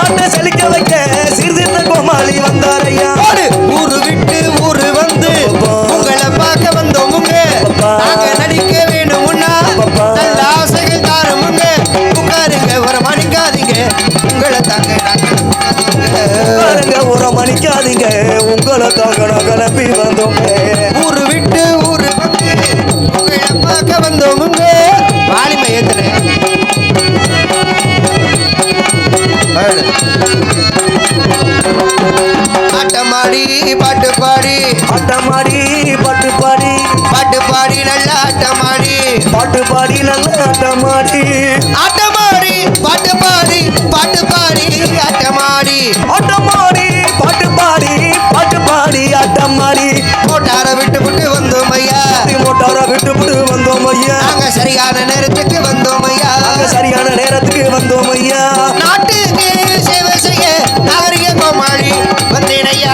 நாட்டை செழிக்க வைக்க சீர்திருத்த கோமாளி வந்தாரையா. ஊரு விட்டு ஊரு வந்து உங்களை பார்க்க வந்தோமுங்க. நாங்க நடிக்க வேணும்னா நல்ல ஆசைகள் தாரமுங்க. உட்காருங்க ஒரு மணிக்காதீங்க உங்களை தாங்க பாருங்க ஒரு மணிக்காதீங்க உங்களை தாங்க நாங்க நம்பி வந்தோங்க. ஊரு விட்டு ஊரு வந்து உங்களை பார்க்க வந்தோமுங்க. வாலிமை ஏத்துறேன் ஆட்டமாடி பாட்டு பாடி ஆட்டமாடி பாட்டு பாடி பாட்டு பாடி நல்ல ஆட்டமாடி பாட்டு பாடி நல்ல ஆட்டமாடி ஆட்டமாடி பாட்டு பாடி பாட்டு பாடி ஆட்டமாடி ஆட்டமாடி பாட்டு பாடி பாட்டு பாடி ஆட்டமாடி. மோட்டார விட்டு விட்டு வந்தோம் ஐயா. மோட்டார விட்டு விட்டு வந்தோம் ஐயா. நாங்க சரியான நேரத்துக்கு வந்தோம் ஐயா. சரியான நேரத்துக்கு வந்தோம் ஐயா. நாட்டுக்கு சேவை செய்ய நாகரிக கோமாளி வந்தேன் ஐயா.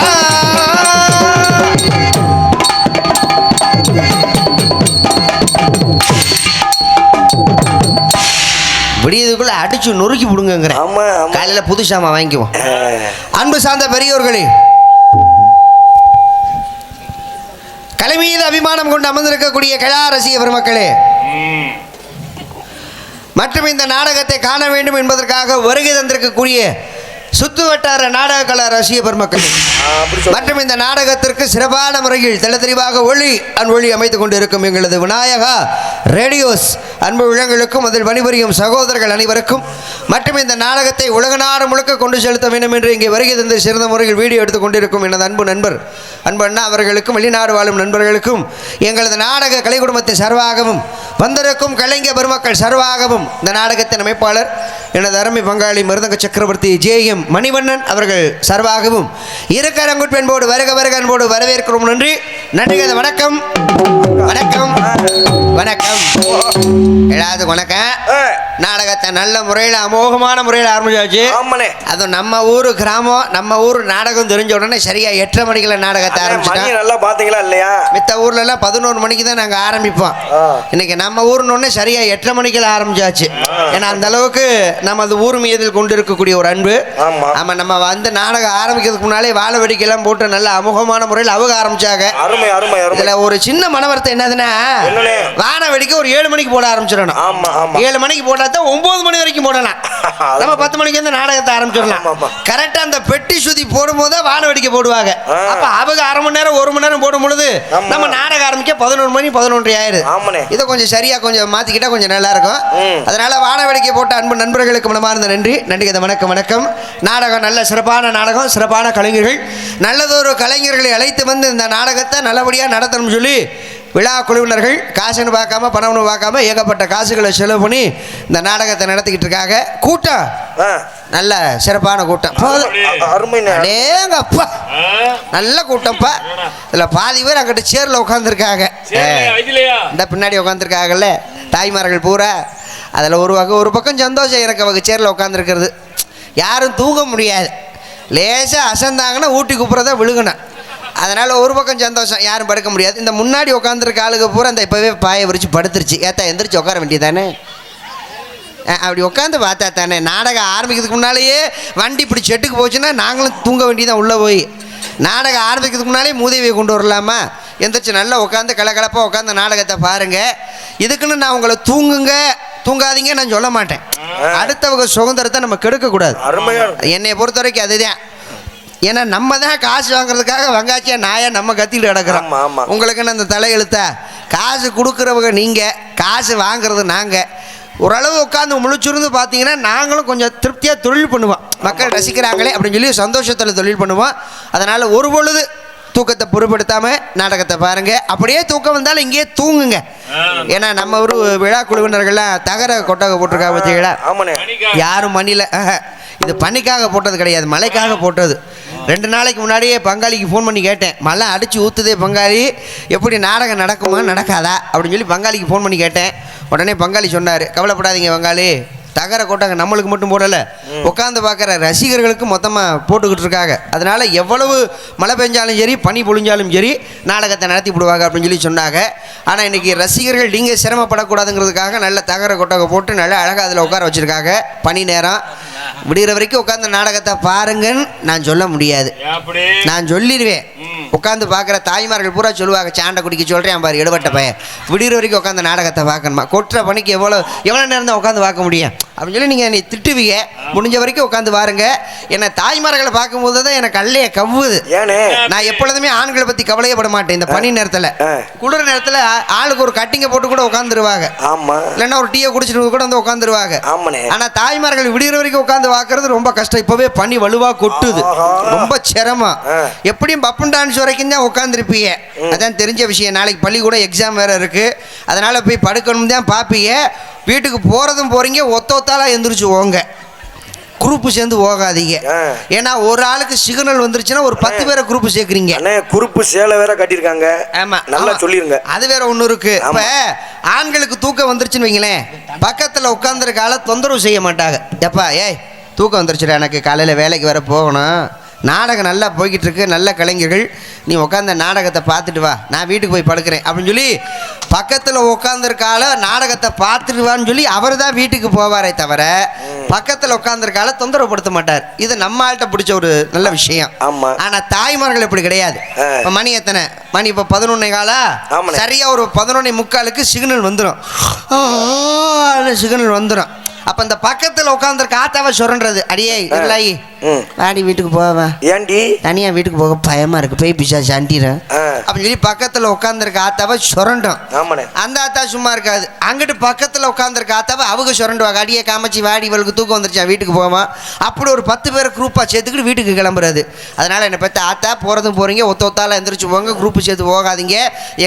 விடியதுக்குள்ள அடிச்சு நொறுக்கி விடுங்கிறேன். காலையில புது சாமா வாங்கிக்குவோம். அன்பு சார்ந்த பெரியோர்களே, கலை மீது அபிமானம் கொண்டு அமர்ந்திருக்கக்கூடிய கலா ரசிக பெருமக்களே, மற்றும் இந்த நாடகத்தை காண வேண்டும் என்பதற்காக வருகை தந்திருக்கக்கூடிய சுத்து வட்டார நாடக கலா ரசிக பெருமக்கள் மற்றும் இந்த நாடகத்திற்கு சிறப்பான முறையில் தெளிவாக ஒளி அமைத்துக் கொண்டிருக்கும் எங்களது விநாயகா ரேடியோஸ் அன்பு உள்ளங்களுக்கும் அதில் பணிபுரியும் சகோதரர்கள் அனைவருக்கும் மற்றும் இந்த நாடகத்தை உலக நாடு முழுக்க கொண்டு செலுத்த வேண்டும் என்று இங்கே வருகை தந்து சிறந்த முறையில் வீடியோ எடுத்துக் கொண்டிருக்கும் எனது அன்பு நண்பர் அன்பு அண்ணா அவர்களுக்கும் வெளிநாடு வாழும் நண்பர்களுக்கும் எங்களது நாடக கலை குடும்பத்தின் சார்பாகவும் வந்திருக்கும் கலைஞர் பெருமக்கள் சார்பாகவும் இந்த நாடகத்தின் அமைப்பாளர் எனது அருமை பங்காளி மருதங்க சக்கரவர்த்தி ஜே.எம். மணிவண்ணன் அவர்கள் சார்பாகவும் இருக்கரங்குட் என்போடு வருக வருக என்போடு வரவேற்கிறோம். நன்றி நன்றிகள். வணக்கம் வணக்கம் வணக்கம் எல்லாத்துக்கும் வணக்கம். நாடகத்தை நல்ல முறையில் அமோகமான முறையில் ஆரம்பிச்சாச்சு. அதுவும் நம்ம ஊர் கிராமம் நம்ம ஊர் நாடகம் தெரிஞ்ச உடனே சரியா 8:30 மணிக்குள்ள நாடகத்தை ஆரம்பிச்சிட்டோம். நல்லா பாத்தீங்களா இல்லையா? மித்த ஊர்ல எல்லாம் 11 மணிக்கு தான் நாங்க ஆரம்பிப்போம். இன்னைக்கு நம்ம ஊர்னு ஒண்ணு சரியா 8:30 மணிக்குள்ள ஆரம்பிச்சாச்சு. ஏன்னா அந்த அளவுக்கு நமது ஊர் மீதில் கொண்டு இருக்கக்கூடிய ஒரு அன்பு. ஆமா, நம்ம வந்து நாடகம் ஆரம்பிக்கிறதுக்கு முன்னாலே வாழை வெடிக்கெல்லாம் போட்டு நல்ல அமோகமான முறையில் அவங்க ஆரம்பிச்சாங்க. இதுல ஒரு சின்ன மனவர்த்தம் என்னதுன்னா, வாழை வெடிக்க ஒரு 7 மணிக்கு போட ஆரம்பிச்சிடணும். 7 மணிக்கு போட்டா தான் 9 மணி வரைக்கும் போடலாம். நம்ம 10 மணிக்கு வந்து நாடகத்தை ஆரம்பிச்சிடலாம். கரெக்டா அந்த பெட்டி சுத்தி போடும் போது வாழை வெடிக்க போடுவாங்க. அப்ப அவங்க 1/2 மணி நேரம் 1 மணி நேரம் போடும் பொழுது நம்ம நாடகம் ஆரம்பிக்க 11 மணி 11:30 ஆயிடுது. இதை கொஞ்சம் சரியா கொஞ்சம் மாத்திக்கிட்டா கொஞ்சம் நல்லா இருக்கும். அதனால வாழை வெடிக்க போட்ட அன்பு நண்பர்களுக்கு மனமார்ந்த நன்றி நன்றிகள். வணக்கம் வணக்கம். நாடகம் நல்ல சிறப்பான நாடகம், சிறப்பான கலைஞர்கள், நல்லதொரு கலைஞர்களை அழைத்து வந்து இந்த நாடகத்தை நல்லபடியாக நடத்தணும்னு சொல்லி விழா குழுவினர்கள் காசுன்னு பார்க்காம பணம்னு பார்க்காம ஏகப்பட்ட காசுகளை செலவு பண்ணி இந்த நாடகத்தை நடத்திக்கிட்டு இருக்காங்க. கூட்டம் நல்ல சிறப்பான கூட்டம். அப்பா நல்ல கூட்டம்ப்பா. இதுல பாதி பேர் அங்கிட்ட சேர்ல உட்காந்துருக்காங்க. இந்த பின்னாடி உட்காந்துருக்காங்கல்ல தாய்மார்கள் பூரா. அதில் ஒரு பக்கம் சந்தோஷம் எனக்கு. அவங்க சேரில் உட்காந்துருக்கிறது யாரும் தூங்க முடியாது. லேசாக அசந்தாங்கன்னா ஊட்டி குப்புறதான் விழுகணும். அதனால் ஒரு பக்கம் சந்தோஷம், யாரும் படுக்க முடியாது. இந்த முன்னாடி உட்காந்துருக்க ஆளுக பூரா அந்த இப்போவே பாயை விரிச்சு படுத்துருச்சு. ஏத்தா எந்திரிச்சு உட்கார வேண்டியதானே? அப்படி உட்காந்து பார்த்தா தானே. நாடகம் ஆரம்பிக்கிறதுக்கு முன்னாலேயே வண்டி இப்படி செட்டுக்கு போச்சுன்னா நாங்களும் தூங்க வேண்டியதான். உள்ளே போய் நாடகம் ஆரம்பிக்கிறதுக்கு முன்னாலே மூதேவியை கொண்டு வரலாமா? எந்திரிச்சு நல்லா உட்காந்து கலகலப்பாக உட்காந்து நாடகத்தை பாருங்கள். இதுக்குன்னு நான் உங்களை தூங்காதீங்க நான் சொல்ல மாட்டேன். அடுத்தவங்க சுதந்திரத்தை நம்ம கெடுக்கக்கூடாது. என்னை பொறுத்த வரைக்கும் அதுதான். ஏன்னா நம்ம தான் காசு வாங்குறதுக்காக வங்காச்சியா நாயா நம்ம கத்திட்டு கிடக்குறோம். உங்களுக்குன்னு அந்த தலையெழுத்தா? காசு கொடுக்குறவங்க நீங்கள், காசு வாங்குறது நாங்கள். ஓரளவு உட்காந்து முழிச்சிருந்து பார்த்தீங்கன்னா நாங்களும் கொஞ்சம் திருப்தியாக தொழில் பண்ணுவோம். மக்கள் ரசிக்கிறாங்களே அப்படின்னு சொல்லி சந்தோஷத்தில் தொழில் பண்ணுவோம். அதனால் ஒரு பொழுது தூக்கத்தை பொருட்படுத்தாமல் நாடகத்தை பாருங்கள். அப்படியே தூக்கம் வந்தாலும் இங்கேயே தூங்குங்க. ஏன்னா நம்ம ஒரு விழா குழுவினர்கள்லாம் தகர கொட்டகை போட்டிருக்காங்க பார்த்தீங்களா? யாரும் மணியில் இது பனிக்காக போட்டது கிடையாது, மழைக்காக போட்டது. 2 நாளைக்கு முன்னாடியே பங்காளிக்கு ஃபோன் பண்ணி கேட்டேன், மழை அடித்து ஊற்றுதே பங்காளி, எப்படி நாடகம் நடக்குமா நடக்காதா அப்படின்னு சொல்லி பங்காளிக்கு ஃபோன் பண்ணி கேட்டேன். உடனே பங்காளி சொன்னார், கவலைப்படாதீங்க பங்காளி, தகர கொட்டாங்க நம்மளுக்கு மட்டும் போடலை, உட்காந்து பார்க்குற ரசிகர்களுக்கு மொத்தமாக போட்டுக்கிட்டு இருக்காங்க. அதனால் எவ்வளவு மழை பெஞ்சாலும் சரி பனி பொழிஞ்சாலும் சரி நாடகத்தை நடத்தி விடுவாங்க அப்படின்னு சொல்லி சொன்னாங்க. ஆனால் இன்றைக்கி ரசிகர்கள் நீங்கள் சிரமப்படக்கூடாதுங்கிறதுக்காக நல்ல தகர கொட்டகை போட்டு நல்ல அழகாக அதில் உட்கார வச்சுருக்காங்க. பனி நேரம் விடுகிற வரைக்கும் உட்காந்து நாடகத்தை பாருங்கன்னு நான் சொல்ல முடியாது. நான் சொல்லிடுவேன். உட்காந்து பார்க்குற தாய்மார்கள் பூரா சொல்லுவாங்க, சாண்டை குடிக்க சொல்கிறேன் பாரு எடுபட்ட பையன், விடுகிற வரைக்கும் உட்காந்து நாடகத்தை பார்க்கணுமா, கொட்டுற பணிக்கு எவ்வளோ நேரம் தான் உட்காந்து பார்க்க முடியும் அப்படின்னு சொல்லி நீங்கள் என்னை திட்டுவீங்க. முடிஞ்ச வரைக்கும் உட்காந்து பாருங்க. என்னை தாய்மார்களை பார்க்கும்போது தான் எனக்கு கல்லையை கவ்வுது. நான் எப்பொழுதுமே ஆண்களை பற்றி கவலையப்பட மாட்டேன். இந்த பனி நேரத்தில் குளிர் நேரத்தில் ஆளுக்கு ஒரு கட்டிங்கை போட்டு கூட உட்காந்துருவாங்க, இல்லைன்னா ஒரு டீயை குடிச்சிட்டு கூட வந்து உட்காந்துருவாங்க. ஆனால் தாய்மார்கள் விடுகிற வரைக்கும் உட்காந்து பார்க்கறது ரொம்ப கஷ்டம். இப்போவே பனி வலுவாக கொட்டுது, ரொம்ப சிரமம். எப்படியும் பப்புன் டான்ஸ் வரைக்கும் தான் உட்காந்துருப்பீங்க, அதான் தெரிஞ்ச விஷயம். நாளைக்கு பள்ளிக்கூட எக்ஸாம் வேறு இருக்குது, அதனால் போய் படுக்கணும் தான் பார்ப்பீங்க. வீட்டுக்கு போகிறதும் போகிறீங்க, ஒத்தாலாம் எந்திரிச்சு போங்க, குரூப்பு சேர்ந்து போகாதீங்க. ஏன்னா ஒரு ஆளுக்கு சிக்னல் வந்துருச்சுன்னா ஒரு 10 பேரை குரூப்பு சேர்க்குறீங்க. குரூப்பு சேலை வேற கட்டியிருக்காங்க. ஆமா, நல்லா சொல்லிருங்க. அது வேற ஒன்று இருக்கு. இப்போ ஆண்களுக்கு தூக்கம் வந்துருச்சுன்னு வைங்களேன், பக்கத்தில் உட்காந்துருக்க ஆளை தொந்தரவு செய்ய மாட்டாங்க. எப்பா ஏய் தூக்கம் வந்துருச்சுடா, எனக்கு காலையில் வேலைக்கு வேற போகணும், நாடகம் நல்லா போய்கிட்டு இருக்கு, நல்ல கலைஞர்கள், நீ உட்காந்த நாடகத்தை பார்த்துட்டு வா, நான் வீட்டுக்கு போய் படுக்கிறேன் அப்படின்னு சொல்லி பக்கத்தில் உட்காந்துருக்கால நாடகத்தை பார்த்துட்டு வான்னு சொல்லி அவர் தான் வீட்டுக்கு போவாரே தவிர பக்கத்தில் உட்காந்துருக்கால தொந்தரவுப்படுத்த மாட்டார். இது நம்ம ஆள்கிட்ட பிடிச்ச ஒரு நல்ல விஷயம். ஆனால் தாய்மார்கள் இப்படி கிடையாது. இப்போ மணி எத்தனை மணி? இப்போ 11:15. சரியா ஒரு 11:45 சிக்னல் வந்துடும், சிக்னல் வந்துடும். அப்ப இந்த பக்கத்துல உட்காந்துருக்க ஆத்தாவை சொல்றது, அடியே இல்லையே ஆடி வீட்டுக்கு போவேன், ஏன்டி தனியா வீட்டுக்கு போக பயமா இருக்கு, போய் பிசா சாண்டிறேன் அப்படின்னு சொல்லி பக்கத்துல உட்காந்துருக்க ஆத்தாவை சுரண்டும். அந்த ஆத்தா சும்மா இருக்காது, அங்கிட்டு பக்கத்துல உட்காந்துருக்க ஆத்தாவை அவங்க சுரண்டுவாங்க, அடியே காமச்சி வாடி இவளுக்கு தூக்கம் வந்துருச்சா வீட்டுக்கு போவான். அப்படி ஒரு 10 பேரை குரூப்பா சேர்த்துக்கிட்டு வீட்டுக்கு கிளம்புறது. அதனால என்னை பற்றி ஆத்தா போறதும் போறீங்க, ஒத்தால எந்திரிச்சு போங்க, குரூப்பு சேர்த்து போகாதீங்க.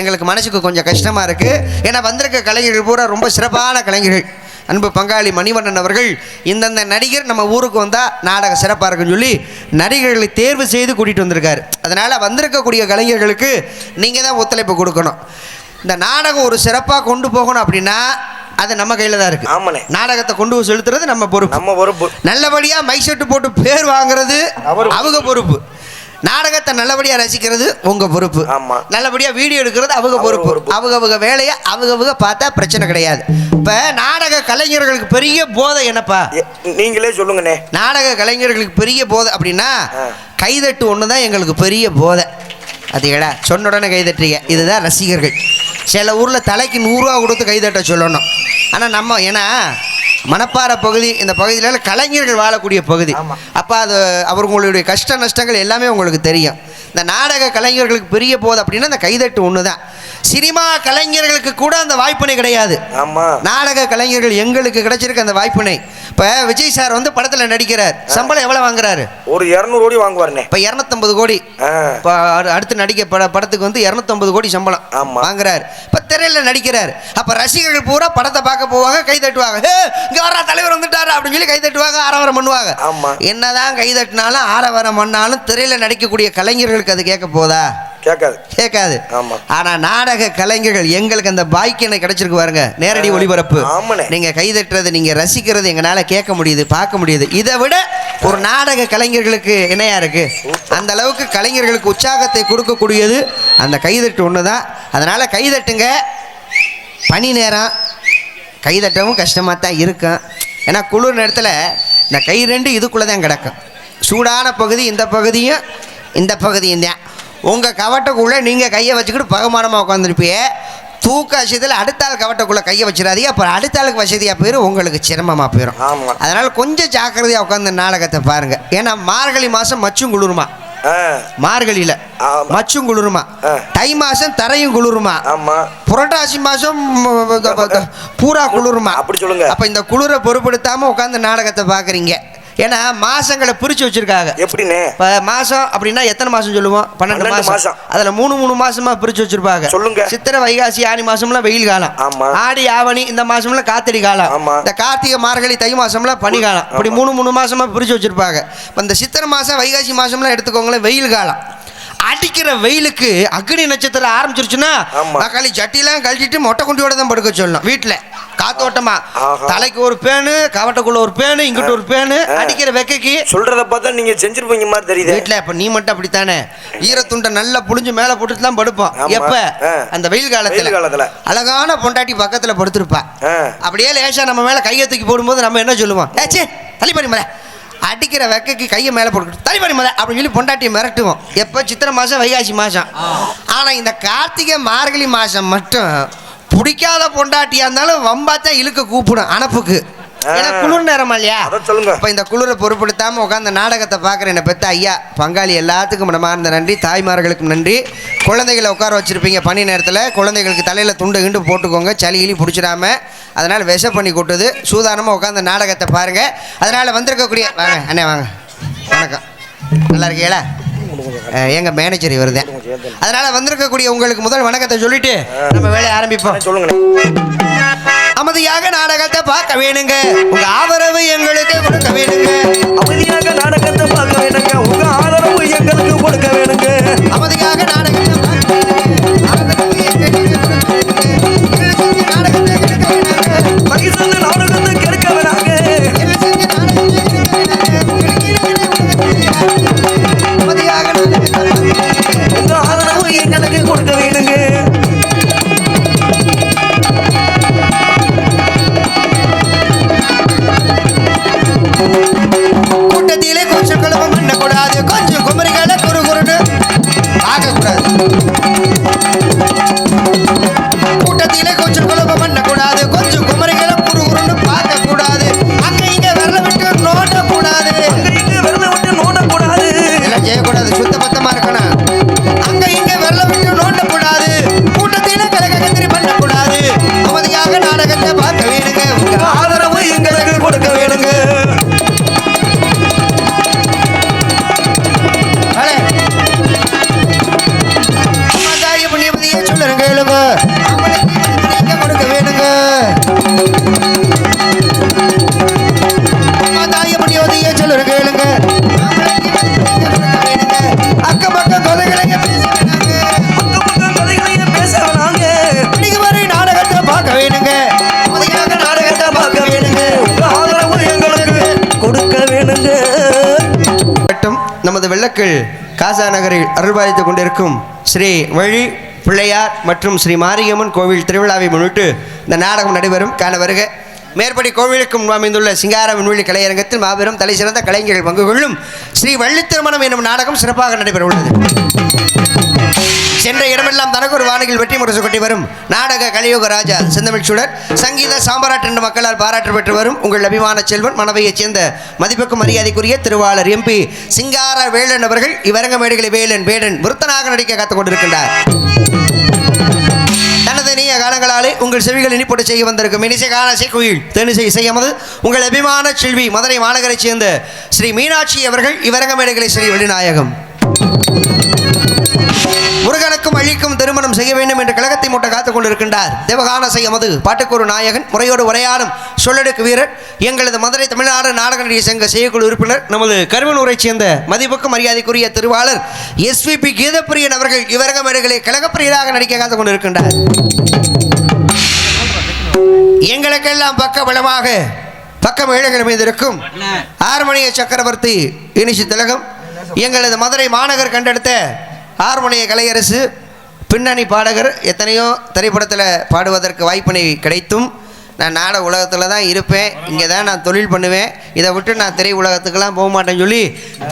எங்களுக்கு மனசுக்கு கொஞ்சம் கஷ்டமா இருக்கு. ஏன்னா வந்திருக்க கலைஞர்கள் பூரா ரொம்ப சிறப்பான கலைஞர்கள். அன்பு பங்காளி மணிவண்ணன் அவர்கள் இந்தந்த நடிகர் நம்ம ஊருக்கு வந்தால் நாடகம் சிறப்பாக இருக்குன்னு சொல்லி நடிகர்களை தேர்வு செய்து கூட்டிகிட்டு வந்திருக்காரு. அதனால் வந்திருக்கக்கூடிய கலைஞர்களுக்கு நீங்கள் தான் ஒத்துழைப்பு கொடுக்கணும். இந்த நாடகம் ஒரு சிறப்பாக கொண்டு போகணும் அப்படின்னா அது நம்ம கையில் தான் இருக்குது. ஆமாண்ணே, நாடகத்தை கொண்டு செலுத்துறது நம்ம பொறுப்பு. நல்லபடியாக மைக் செட்டு போட்டு பேர் வாங்குறது அவங்க பொறுப்பு. நாடகத்தை நல்லபடியாக ரசிக்கிறது உங்கள் பொறுப்பு. நல்லபடியாக வீடியோ எடுக்கிறது அவங்க பொறுப்பு. அவங்க வேலையை அவங்க பார்த்தா பிரச்சனை கிடையாது. இப்போ நாடக கலைஞர்களுக்கு பெரிய போதை என்னப்பா நீங்களே சொல்லுங்கண்ணே. நாடக கலைஞர்களுக்கு பெரிய போதை அப்படின்னா கைதட்டு ஒன்று தான் எங்களுக்கு பெரிய போதை. அதுகளா சொன்ன உடனே கைதட்டுறீங்க, இதுதான் ரசிகர்கள். சில ஊரில் தலைக்கு 100 ரூபா கொடுத்து கைதட்ட சொல்லணும். ஆனால் நம்ம ஏன்னா மணப்பாறை பகுதி, இந்த பகுதியில் கலைஞர்கள் வாழக்கூடிய பகுதி. அப்போ அது அவர்களுடைய கஷ்ட நஷ்டங்கள் எல்லாமே உங்களுக்கு தெரியும். இந்த நாடக கலைஞர்களுக்கு பெரிய போது அப்படின்னா இந்த கைதட்டு ஒன்று தான். சினிமா கலைஞர்களுக்கு கூட அந்த வாய்ப்பினை கிடையாது. நாடக கலைஞர்கள் எங்களுக்கு கிடைச்சிருக்கு அந்த வாய்ப்பினை. இப்போ விஜய் சார் வந்து படத்தில் நடிக்கிறார், சம்பளம் எவ்வளோ வாங்குறாரு? ஒரு 200 கோடி வாங்குவாருண்ணே. இப்போ 250 கோடி. இப்போ அடுத்து நடிக்க படத்துக்கு வந்து 250 கோடி சம்பளம் வாங்குறாரு. இப்போ திரையில் நடிக்கிறார். அப்போ ரசிகர்கள் பூரா படத்தை பார்க்க போவாங்க, கை தட்டுவாங்க, இங்கே வர தலைவர் வந்துட்டாரு அப்படின்னு சொல்லி கை தட்டுவாங்க, ஆரவாரம் பண்ணுவாங்க. என்னதான் கை தட்டினாலும் ஆரவாரம் பண்ணாலும் திரையில் நடிக்கக்கூடிய கலைஞர்களுக்கு அது கேட்க போதா? கேட்காது. ஆனா நாடக கலைஞர்கள் எங்களுக்கு அந்த பாக்கியம் கிடைச்சிருக்கு பாருங்க, நேரடி ஒளிபரப்பு. நீங்க கைதட்டுறது, நீங்க ரசிக்கிறது எங்களால கேட்க முடியுது, பார்க்க முடியுது. இதை விட ஒரு நாடக கலைஞர்களுக்கு இணையா இருக்கு. அந்த அளவுக்கு கலைஞர்களுக்கு உற்சாகத்தை கொடுக்கக்கூடியது அந்த கைதட்டு ஒண்ணுதான். அதனால கைதட்டுங்க. பனி நேரம் கைதட்டவும் கஷ்டமா தான் இருக்கும். ஏன்னா குளிர் நேரத்தில் இந்த கை 2 இதுக்குள்ளதான் கிடக்கும். சூடான பகுதி இந்த பகுதியும் இந்த பகுதியும் தான். உங்கள் கவட்டைக்குள்ளே நீங்கள் கையை வச்சுக்கிட்டு பகமானமாக உட்காந்துருப்பீங்க. தூக்க விஷயத்தில் அடுத்த ஆள் கவட்டைக்குள்ளே கையை வச்சிடாதீங்க, அப்புறம் அடுத்த ஆளுக்கு வசதியாக போயிடும், உங்களுக்கு சிரமமாக போயிடும். அதனால் கொஞ்சம் ஜாக்கிரதையாக உட்காந்து நாடகத்தை பாருங்கள். ஏன்னா மார்கழி மாதம் மச்சும் குளிருமா, மார்கழியில் மச்சும் குளிருமா, தை மாதம் தரையும் குளிருமா, புரட்டாசி மாதம் பூரா குளிருமா. அப்படி சொல்லுங்க. அப்போ இந்த குளிரை பொருட்படுத்தாமல் உட்காந்து நாடகத்தை பார்க்குறீங்க. ஏன்னா மாசங்களை பிரிச்சு வச்சிருக்காங்க. எப்படின்னு இப்போ மாசம் அப்படின்னா எத்தனை மாசம் சொல்லுவோம்? 12 மாசம். அதுல 3 மாசமா பிரிச்சு வச்சிருப்பாங்க. சொல்லுங்க. சித்திரை வைகாசி ஆனி மாசம்லாம் வெயில் காலம், ஆடி ஆவணி இந்த மாசம்லாம் காத்தடி காலம், இந்த கார்த்திகை மார்கழி தை மாசம்லாம் பனி காலம். இப்படி 3 மாசமா பிரிச்சு வச்சிருப்பாங்க. இந்த சித்திரை மாசம் வைகாசி மாசம்லாம் எடுத்துக்கோங்களேன், வெயில் காலம். அடிக்கிற வெயிலுக்கு அக்னி நட்சத்திரம் ஆரம்பிச்சிருச்சுன்னா தக்காளி சட்டிலாம் கழட்டிட்டு மொட்டை குண்டியோட தான் படுக்க சொல்லணும். வீட்டில் காத்தோட்டமா தலைக்கு ஒரு பேனு, கவட்டைக்குள்ள ஒரு பேனு, இங்கிட்ட ஒரு பேனு. அடிக்கிற வெக்கைக்கு சொல்றத பார்த்தா நீங்க செஞ்சிருப்பீங்க மாதிரி தெரியுது. வீட்டில் இப்ப நீ மட்டும் அப்படித்தானே ஈரத்துண்டை நல்லா புளிஞ்சு மேல போட்டுட்டு தான் படுப்போம். எப்ப? அந்த வெயில் காலத்துல. அழகான பொண்டாட்டி பக்கத்துல படுத்திருப்பா. அப்படியே லேசா நம்ம மேல கையை தூக்கி போடும்போது நம்ம என்ன சொல்லுவோம்? ஏச்சே தள்ளி பண்ணி மேல அடிக்கிற வெக்கைக்கு கையை மேலே போட்டுக்கிட்டு தனிப்படி மலை அப்படின்னு சொல்லி பொண்டாட்டியை மிரட்டுவோம். எப்போ? சித்திரை மாதம், வைகாசி மாதம். ஆனால் இந்த கார்த்திகை மார்கழி மாதம் மட்டும் பிடிக்காத பொண்டாட்டியாக இருந்தாலும் வம்பாத்தான் இழுக்க கூப்பிடும் அனுப்புக்கு. ஏன்னா குளிர் நேரமா இல்லையா? இப்போ இந்த குளிரை பொருட்படுத்தாமல் உட்காந்து நாடகத்தை பார்க்குற என்னை பெற்ற ஐயா பங்காளி எல்லாத்துக்கும் மனமார்ந்த நன்றி. தாய்மார்களுக்கும் நன்றி. குழந்தைகளை உட்கார வச்சுருப்பீங்க பனி நேரத்தில். குழந்தைகளுக்கு தலையில் துண்டு கிண்டு போட்டுக்கோங்க, சளி கிளி பிடிச்சிடாம. அதனால் விஷ பண்ணி கொட்டுது. சூதானமாக உட்காந்து நாடகத்தை பாருங்கள். அதனால் வந்திருக்கக்கூடிய வாங்க அண்ணே, வாங்க, வணக்கம், நல்லா இருக்கீங்களா? எங்கள் மேனேஜர் வருதேன். அதனால் வந்திருக்கக்கூடிய உங்களுக்கு முதல் வணக்கத்தை சொல்லிட்டு நம்ம வேலையை ஆரம்பிப்போம். சொல்லுங்க. அமைதியாக நாடகத்தை பார்க்க வேணுங்க, உங்க ஆதரவு எங்களுக்கு கொடுக்க வேணுங்க. அமைதியாக நாடகத்தை பார்க்க வேணுங்க, உங்க ஆதரவு எங்களுக்கு கொடுக்க வேணுங்க. அமைதியாக நாடகத்தை பார்க்க வேணுங்க, ஆதரவு எங்களுக்கு கொடுக்க வேணுங்க. நாடகத்தை கெடுக்க வேணாங்க, மகிழ்ந்து நாடகத்தை கெடுக்க வேணாங்க. அமைதியாக நாடகத்தை உங்க ஆதரவு எங்களுக்கு கொடுக்க வேணுங்க. கூட்டத்திலே கொஞ்சம் குழப்பம் பண்ணக்கூடாது, கொஞ்சம் குமரிகளை குறு குருன்னு ஆகக்கூடாது. கூட்டத்திலே கொஞ்சம் குழப்பம் பண்ணக்கூடாது, கொஞ்சம் குமரிகளை குறு குருன்னு பார்க்கக்கூடாது. அங்க இங்க விரல விட்டு நோண்டக்கூடாது, விரல விட்டு நோண்டக்கூடாது. எல்லாம் செய்யக்கூடாது, சுத்த பத்தமா இருக்கணும். அங்க இங்க விரல விட்டு நோண்டக்கூடாது, கூட்டத்திலே கலகத்திரி பண்ணக்கூடாது. அமைதியாக நாடகத்தை பார்க்க வேணுங்க, உங்க ஆதரவு எங்களுக்கு கொடுக்க வேணுங்க. சொல்லுங்க, கொடுக்க வேணுங்க. தாயப்படியோதையே சொல்லுங்க, கேளுங்க. அக்கம் பக்கம் கதைகளையே பேச வேணாங்க. இன்னைக்கு வரை நாடகத்தை பார்க்க வேணுங்க, அமைதியாக நாடகத்தை பார்க்க வேணுங்க. ஆதரவு எங்களுக்கு கொடுக்க வேணுங்க. மட்டும் நமது வெள்ளக்கல் காசா நகரில் அருள்பாலித்துக் கொண்டிருக்கும் ஸ்ரீ வழி பிள்ளையார் மற்றும் ஸ்ரீ மாரியம்மன் கோவில் திருவிழாவை முன்னிட்டு இந்த நாடகம் நடைபெறும். காண வருக. மேற்படி கோவிலுக்கு முன் அமைந்துள்ள சிங்கார விண்வெளி கலையரங்கத்தில் மாபெரும் தலை சிறந்த கலைஞர்கள் பங்கு கொள்ளும் ஸ்ரீ வள்ளி திருமணம் என்னும் நாடகம் சிறப்பாக நடைபெற உள்ளது. சென்ற இடமெல்லாம் தனக்கு ஒரு வானில் வெற்றி முரசு கொட்டி வரும் நாடக கலியுக ராஜா செந்தமிழ் சுடர் சங்கீத சாம்பராட்டு என்ற மக்களால் பாராட்டு பெற்று வரும் உங்கள் அபிமான செல்வன் மனவையைச் சேர்ந்த மதிப்புக்கும் மரியாதைக்குரிய திருவாளர் எம்பி சிங்கார வேலன் அவர்கள் இவரங்க மேடைகளை வேலன் வேடன் விருத்தனாக நடிக்க காத்துக் கொண்டிருக்கின்றார். தனது நீய காலங்களாலே உங்கள் செவிகள் இனிப்போடு செய்ய வந்திருக்கும் இனிசை கால இசைக்குயில் தென்னிசை இசையமது உங்கள் அபிமான செல்வி மதுரை மாநகரைச் சேர்ந்த ஸ்ரீ மீனாட்சி அவர்கள் இவரங்க மேடைகளை ஸ்ரீ வெளிநாயகம் முருகனுக்கும் அழிக்கும் திருமணம் செய்ய வேண்டும் என்று கழகத்தை மூட்ட காத்துக் கொண்டிருக்கின்றார். தேவகான செய்யமது பாட்டுக்கொரு நாயகன் முறையோடு உரையாடும் சொல்லெடுக்கு வீரர் எங்களது மதுரை தமிழ்நாடு நாடக நடிகை சங்க செய்யக்குழு உறுப்பினர் நமது கருவனூரைச் சேர்ந்த மதிப்புக்கும் மரியாதைக்குரிய திருவாளர் SVP கீதப்பிரியன் அவர்கள் இவரக மேடைகளை கழகப்பிரியராக நடிக்க காத்துக் கொண்டிருக்கின்றார். எங்களுக்கெல்லாம் பக்க பலமாக பக்கம் ஏழைகள் மீது இருக்கும் ஆர்மணிய சக்கரவர்த்தி இனிஷி திலகம் எங்களது மதுரை மாநகர் கண்டெடுத்த ஹார்மோனிய கலையரசு பின்னணி பாடகர். எத்தனையோ திரைப்படத்தில் பாடுவதற்கு வாய்ப்பினை கிடைத்தும் நான் நாட உலகத்தில் தான் இருப்பேன், இங்கே தான் நான் தொழில் பண்ணுவேன், இதை விட்டு நான் திரை உலகத்துக்கெல்லாம் போக மாட்டேன்னு சொல்லி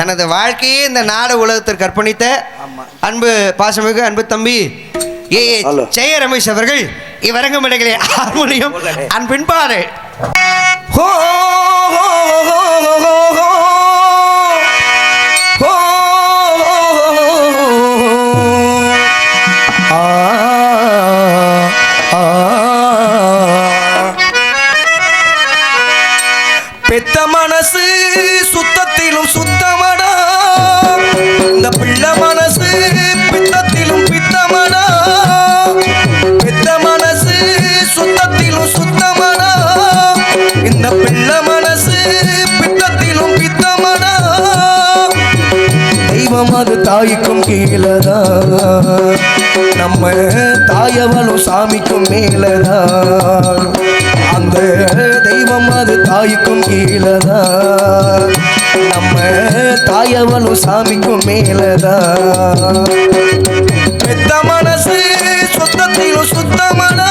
தனது வாழ்க்கையே இந்த நாட உலகத்திற்கு அர்ப்பணித்த அன்பு பாசமிகு அன்பு தம்பி ஜெய ரமேஷ் அவர்கள் இவரங்க மேடைகளே ஹார்மோனியம் அன் பின்பாடு ஹோ பெத்த மனசு சுத்தத்திலும் சுத்தமடா, இந்த பிள்ளை மனசு பித்தத்திலும் பித்தமடா. பெத்த மனசு சுத்தத்திலும் சுத்தமடா, இந்த பிள்ளை மனசு பித்தத்திலும் பித்தமடா. தெய்வம் அது தாய்க்கும் கீழதான், நம்ம தாயவளும் சாமிக்கும் மேலதான். அந்த தெய்வம் அது தாய்க்கும் கீழதான், நம்ம தாயவளும் சாமிக்கும் மேலதான். பெத்த மனசு சுத்தத்திலும் சுத்தமடா,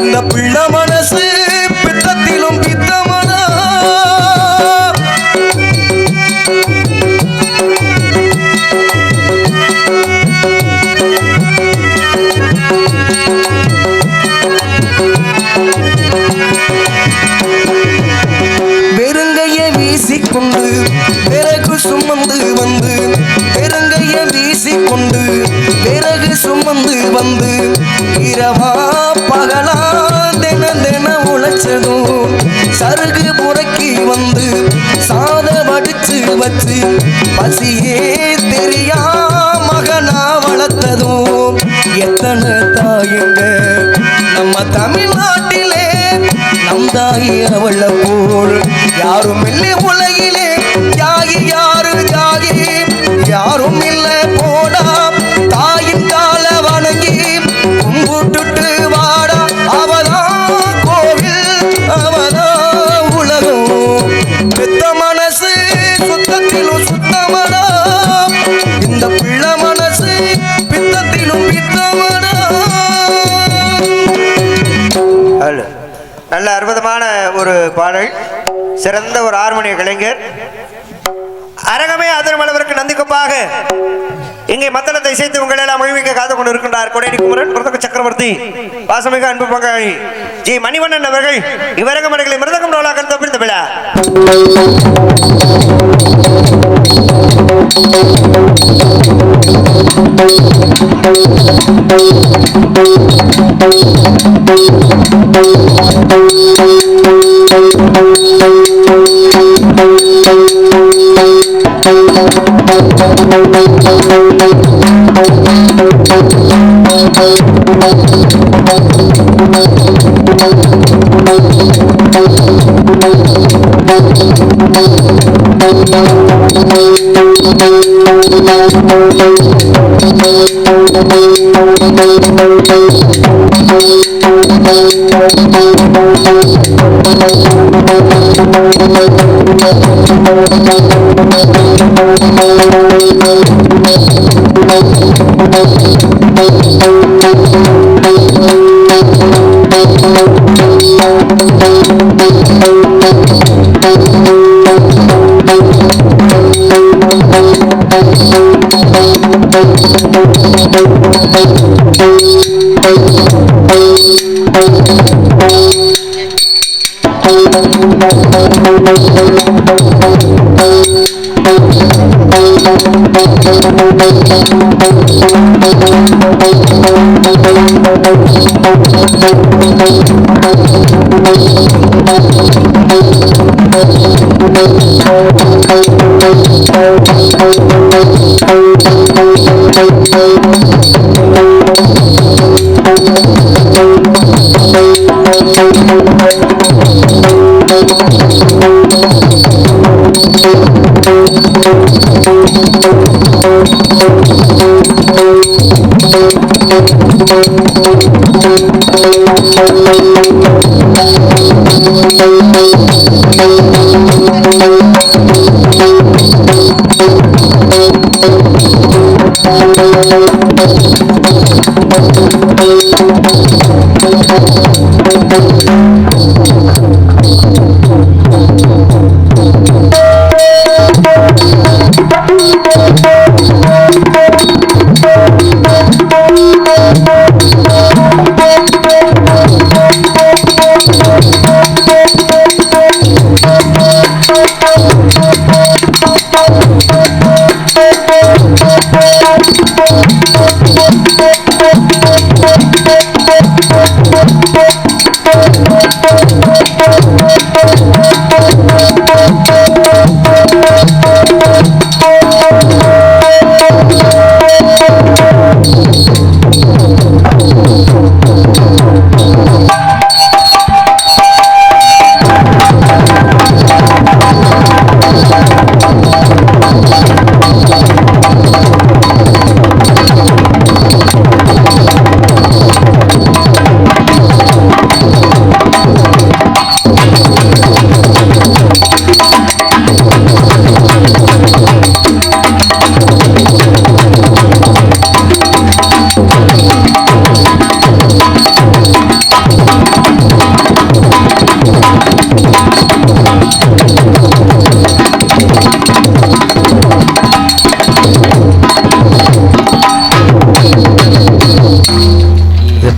இந்த பிள்ளை மனசு பித்தத்திலும் பித்தமடா. பிறகு சுமந்து வந்து பெருங்கைய வீசிக்கொண்டு பிறகு சுமந்து வந்து இரவா பகலா தின உழைச்சதும் சருகு புறக்கி வந்து சாத வடிச்சு வச்சு பசியே தெரியா மகனா வளர்த்ததும் எத்தனை தாயுங்க நம்ம தமிழ்நாட்டிலே நம் தாயி அவள போல் யாரும் இல்லை உலகிலே தியாகி யாரு தியாகி யாரும் இல்லை போடா தாயின் கால வணங்கி கும்பிட்டுட்டு வாடா அவதான் கோவில் அவதான் உலகம் பெத்த மனசு சுத்தத்திலும் சுத்தமடா இந்த பிள்ளை மனசு பித்தத்திலும் பித்தமடா. நல்ல அற்புதமான ஒரு பாடல், சிறந்த ஒரு ஹார்மோனிய கலைஞர். அரங்கமே ஆதரவளவருக்கு நந்திக்கொப்பாக இங்கே மத்தளத்தை இசைத்து உங்களை எல்லாம் மகிழ்விக்க காத்து கொண்டு இருக்கின்றார் கொடையடி குமரன் மிருதக சக்கரவர்த்தி வாசமிக அன்பு பங்காளி ஜி மணிவண்ணன் அவர்கள். இவரங்க மணிகளை மிருதகம் ரோலாக்கள் தப்பிருந்த விழா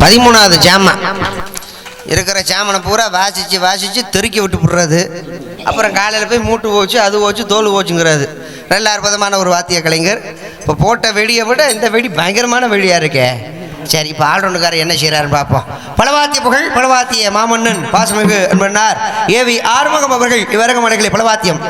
பதிமூணாவது ஜாமன் இருக்கிற ஜாமனை பூரா வாசிச்சு தெருக்கி விட்டு போடுறது. அப்புறம் காலையில் போய் மூட்டு போச்சு, அது போச்சு, தோல் போச்சுங்கிறது. நல்ல அற்புதமான ஒரு வாத்திய கலைஞர். இப்போ போட்ட வெடியை விட இந்த வெடி பயங்கரமான வெடியாக இருக்கே. சரி, இப்போ ஆல்ரவுண்டுக்காரர் என்ன செய்கிறாருன்னு பார்ப்போம். பலவாத்திய புகழ் பலவாத்திய மாமன்னன் பாசமிகு அன்பனார் ஏவி ஆறுமுகம் அவர்கள் இவரகம் அடைகளை பலவாத்தியம்.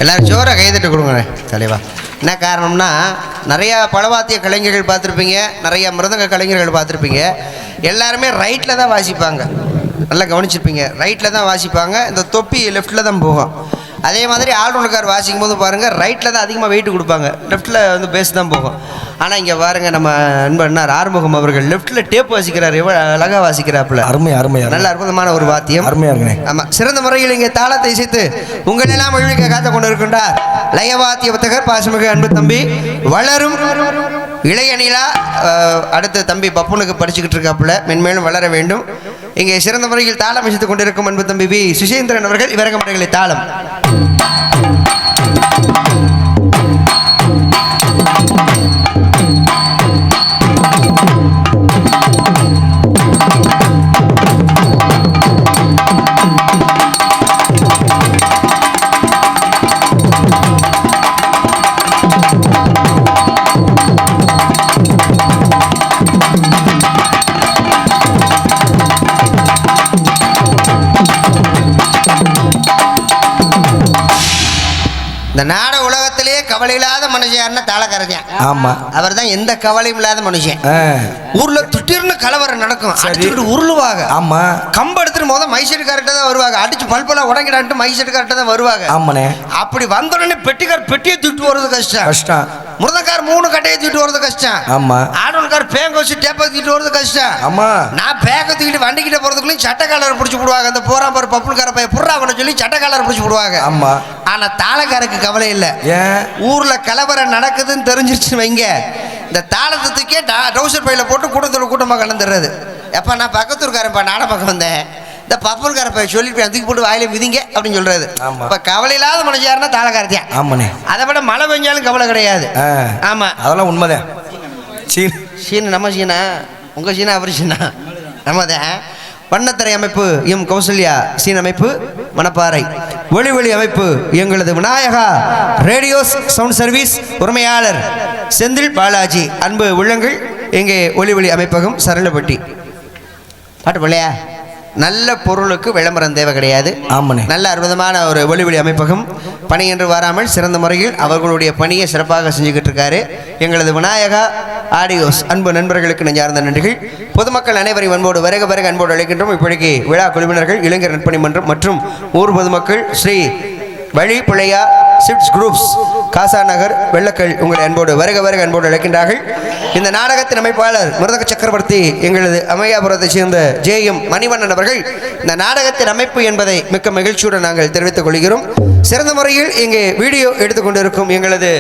எல்லாரும் ஜோராக கைதட்டு கொடுங்க தலைவா. என்ன காரணம்னா, நிறையா பலவாத்திய கலைஞர்கள் பார்த்துருப்பீங்க, நிறையா மிருதங்க கலைஞர்கள் பார்த்துருப்பீங்க. எல்லாருமே ரைட்டில் தான் வாசிப்பாங்க. நல்லா கவனிச்சிருப்பீங்க, ரைட்டில் தான் வாசிப்பாங்க. இந்த தொப்பி லெஃப்ட்டில் தான் போகும். அதே மாதிரி ஆல்ரவுண்டுக்கார் வாசிக்கும் போது பாருங்கள், ரைட்டில் தான் அதிகமாக வெயிட்டு கொடுப்பாங்க, லெஃப்ட்டில் வந்து பேஸ் தான் போகும். ஆனால் இங்கே பாருங்கள், நம்ம அன்பனார் ஆறுமுகம் அவர்கள் லெஃப்ட்டில் டேப் வாசிக்கிறார். எவ்வளோ அழகாக வாசிக்கிறாப்புல. அருமையாக நல்ல அற்புதமான ஒரு வாத்தியம். அருமையாக இருக்குங்க. ஆமாம், சிறந்த முறையில் இங்கே தாளத்தை இசைத்து உங்கள் எல்லாம் மகிழ்விக்க காத்து கொண்டு இருக்கின்றார் லயவாத்திய புத்தகர் பாசமிகு அன்பு தம்பி வளரும் இளையணிலா. அடுத்த தம்பி பப்புனுக்கு படிச்சுக்கிட்டு இருக்காப்புல, மென்மேலும் வளர வேண்டும். இங்கே சிறந்த முறையில் தாளம் இசைத்துக் கொண்டிருக்கும் அன்பு தம்பி வி சுசேந்திரன் அவர்கள் இவரகமடைகளை தாளம். இந்த நாட உலகத்திலேயே கவலை இல்லாத மனுஷன் தாளக்காரன். ஆமா, அவர் தான் எந்த கவலையும் இல்லாத மனுஷன். ஊர்ல திடீர்னு கலவரம் நடக்கும், அடிச்சுட்டு உருளுவாங்க. ஆமா, கம்பு எடுத்துட்டு போத மைசெட் கரெக்டா தான் வருவாங்க. அடிச்சு பல்பெல்லாம் உடங்கிடான்ட்டு மைசெட் கரெக்டா தான் வருவாங்க. ஆமாண்ணே. அப்படி வந்தோடனே பெட்டிக்கார் பெட்டியை தூக்கிட்டு வர்றது கஷ்டம். முருதக்கார் 3 கட்டையை தூக்கிட்டு வர்றது கஷ்டம். ஆமா, ஆடோன்கார் பேங்க வச்சு டேப்பை தூக்கிட்டு வர்றது கஷ்டம். ஆமா, நான் பேக்க தூக்கிட்டு வண்டிக்கிட்ட போறதுக்குள்ளேயும் சட்டக்காலர் பிடிச்சி போடுவாங்க. அந்த போறான் பாரு பப்புன்கார பையன் புறாவனை சொல்லி சட்டக்காலர் பிடிச்சி போடுவாங்க. ஆமா, ஆனா தாளக்காரருக்கு கவலை இல்லை. ஏன்? ஊர்ல கலவரம் நடக்குதுன்னு தெரிஞ்சிருச்சுன்னு வைங்க, இந்த தாளத்தை தூக்கி டவுசர் பையில போட்டு கூட்டத்தோட கூட்டமாக கலந்துடுறது. எப்ப நான் பக்கத்தூர்காரன்ப்பா, நாட பக்கம் வந்தேன், இந்த பப்புன்கார பையன் சொல்லிட்டு தூக்கி போட்டு வாயில மிதிங்க அப்படின்னு சொல்றது. இப்ப கவலை இல்லாத மனுஷன் யாருன்னா தாளக்காரத்தியா. ஆமாண்ணே. அதை விட மழை பெஞ்சாலும் கவலை கிடையாது. ஆமா, அதெல்லாம் உண்மைதான். சீன நம்ம சீனா, உங்க சீனா அவர் சீனா நம்மதான். வண்ணத்தரை அமைப்பு எம் கௌசல்யா, சீன் அமைப்பு மணப்பாறை, ஒளி அமைப்பு எங்களது விநாயகா ரேடியோஸ் சவுண்ட் சர்வீஸ் உரிமையாளர் செந்தில் பாலாஜி. அன்பு உள்ளங்கள் இங்கே ஒளி அமைப்பகம் சரளப்பட்டி. பாட்டு பிள்ளையா, நல்ல பொருளுக்கு விளம்பரம் தேவை கிடையாது. ஆமாண்ணே. நல்ல அற்புதமான ஒரு ஒளி அமைப்பகம் பணி என்று வராமல் சிறந்த முறையில் அவர்களுடைய பணியை சிறப்பாக செஞ்சுக்கிட்டு இருக்காரு எங்களது விநாயகா ஆடியோஸ். அன்பு நண்பர்களுக்கு நெஞ்சார்ந்த நன்றிகள். பொதுமக்கள் அனைவரையும் அன்போடு வருக அன்போடு அழைக்கின்றோம். இப்படிக்கு விழா குழுவினர்கள், இளைஞர் நற்பணி மன்றம் மற்றும் ஊர் பொதுமக்கள், ஸ்ரீ வழி பிள்ளையா சிப்ஸ் குரூப்ஸ், காசா நகர், வெள்ளக்கல் உங்களை அன்போடு வருக அன்போடு அழைக்கின்றார்கள். இந்த நாடகத்தின் அமைப்பாளர் மிருதக சக்கரவர்த்தி எங்களது அம்மையாபுரத்தைச் சேர்ந்த ஜேஎம் மணிவண்ணன் அவர்கள் இந்த நாடகத்தின் அமைப்பு என்பதை மிக்க மகிழ்ச்சியுடன் நாங்கள் தெரிவித்துக் கொள்கிறோம். சிறந்த முறையில் இங்கே வீடியோ எடுத்துக்கொண்டிருக்கும் எங்களது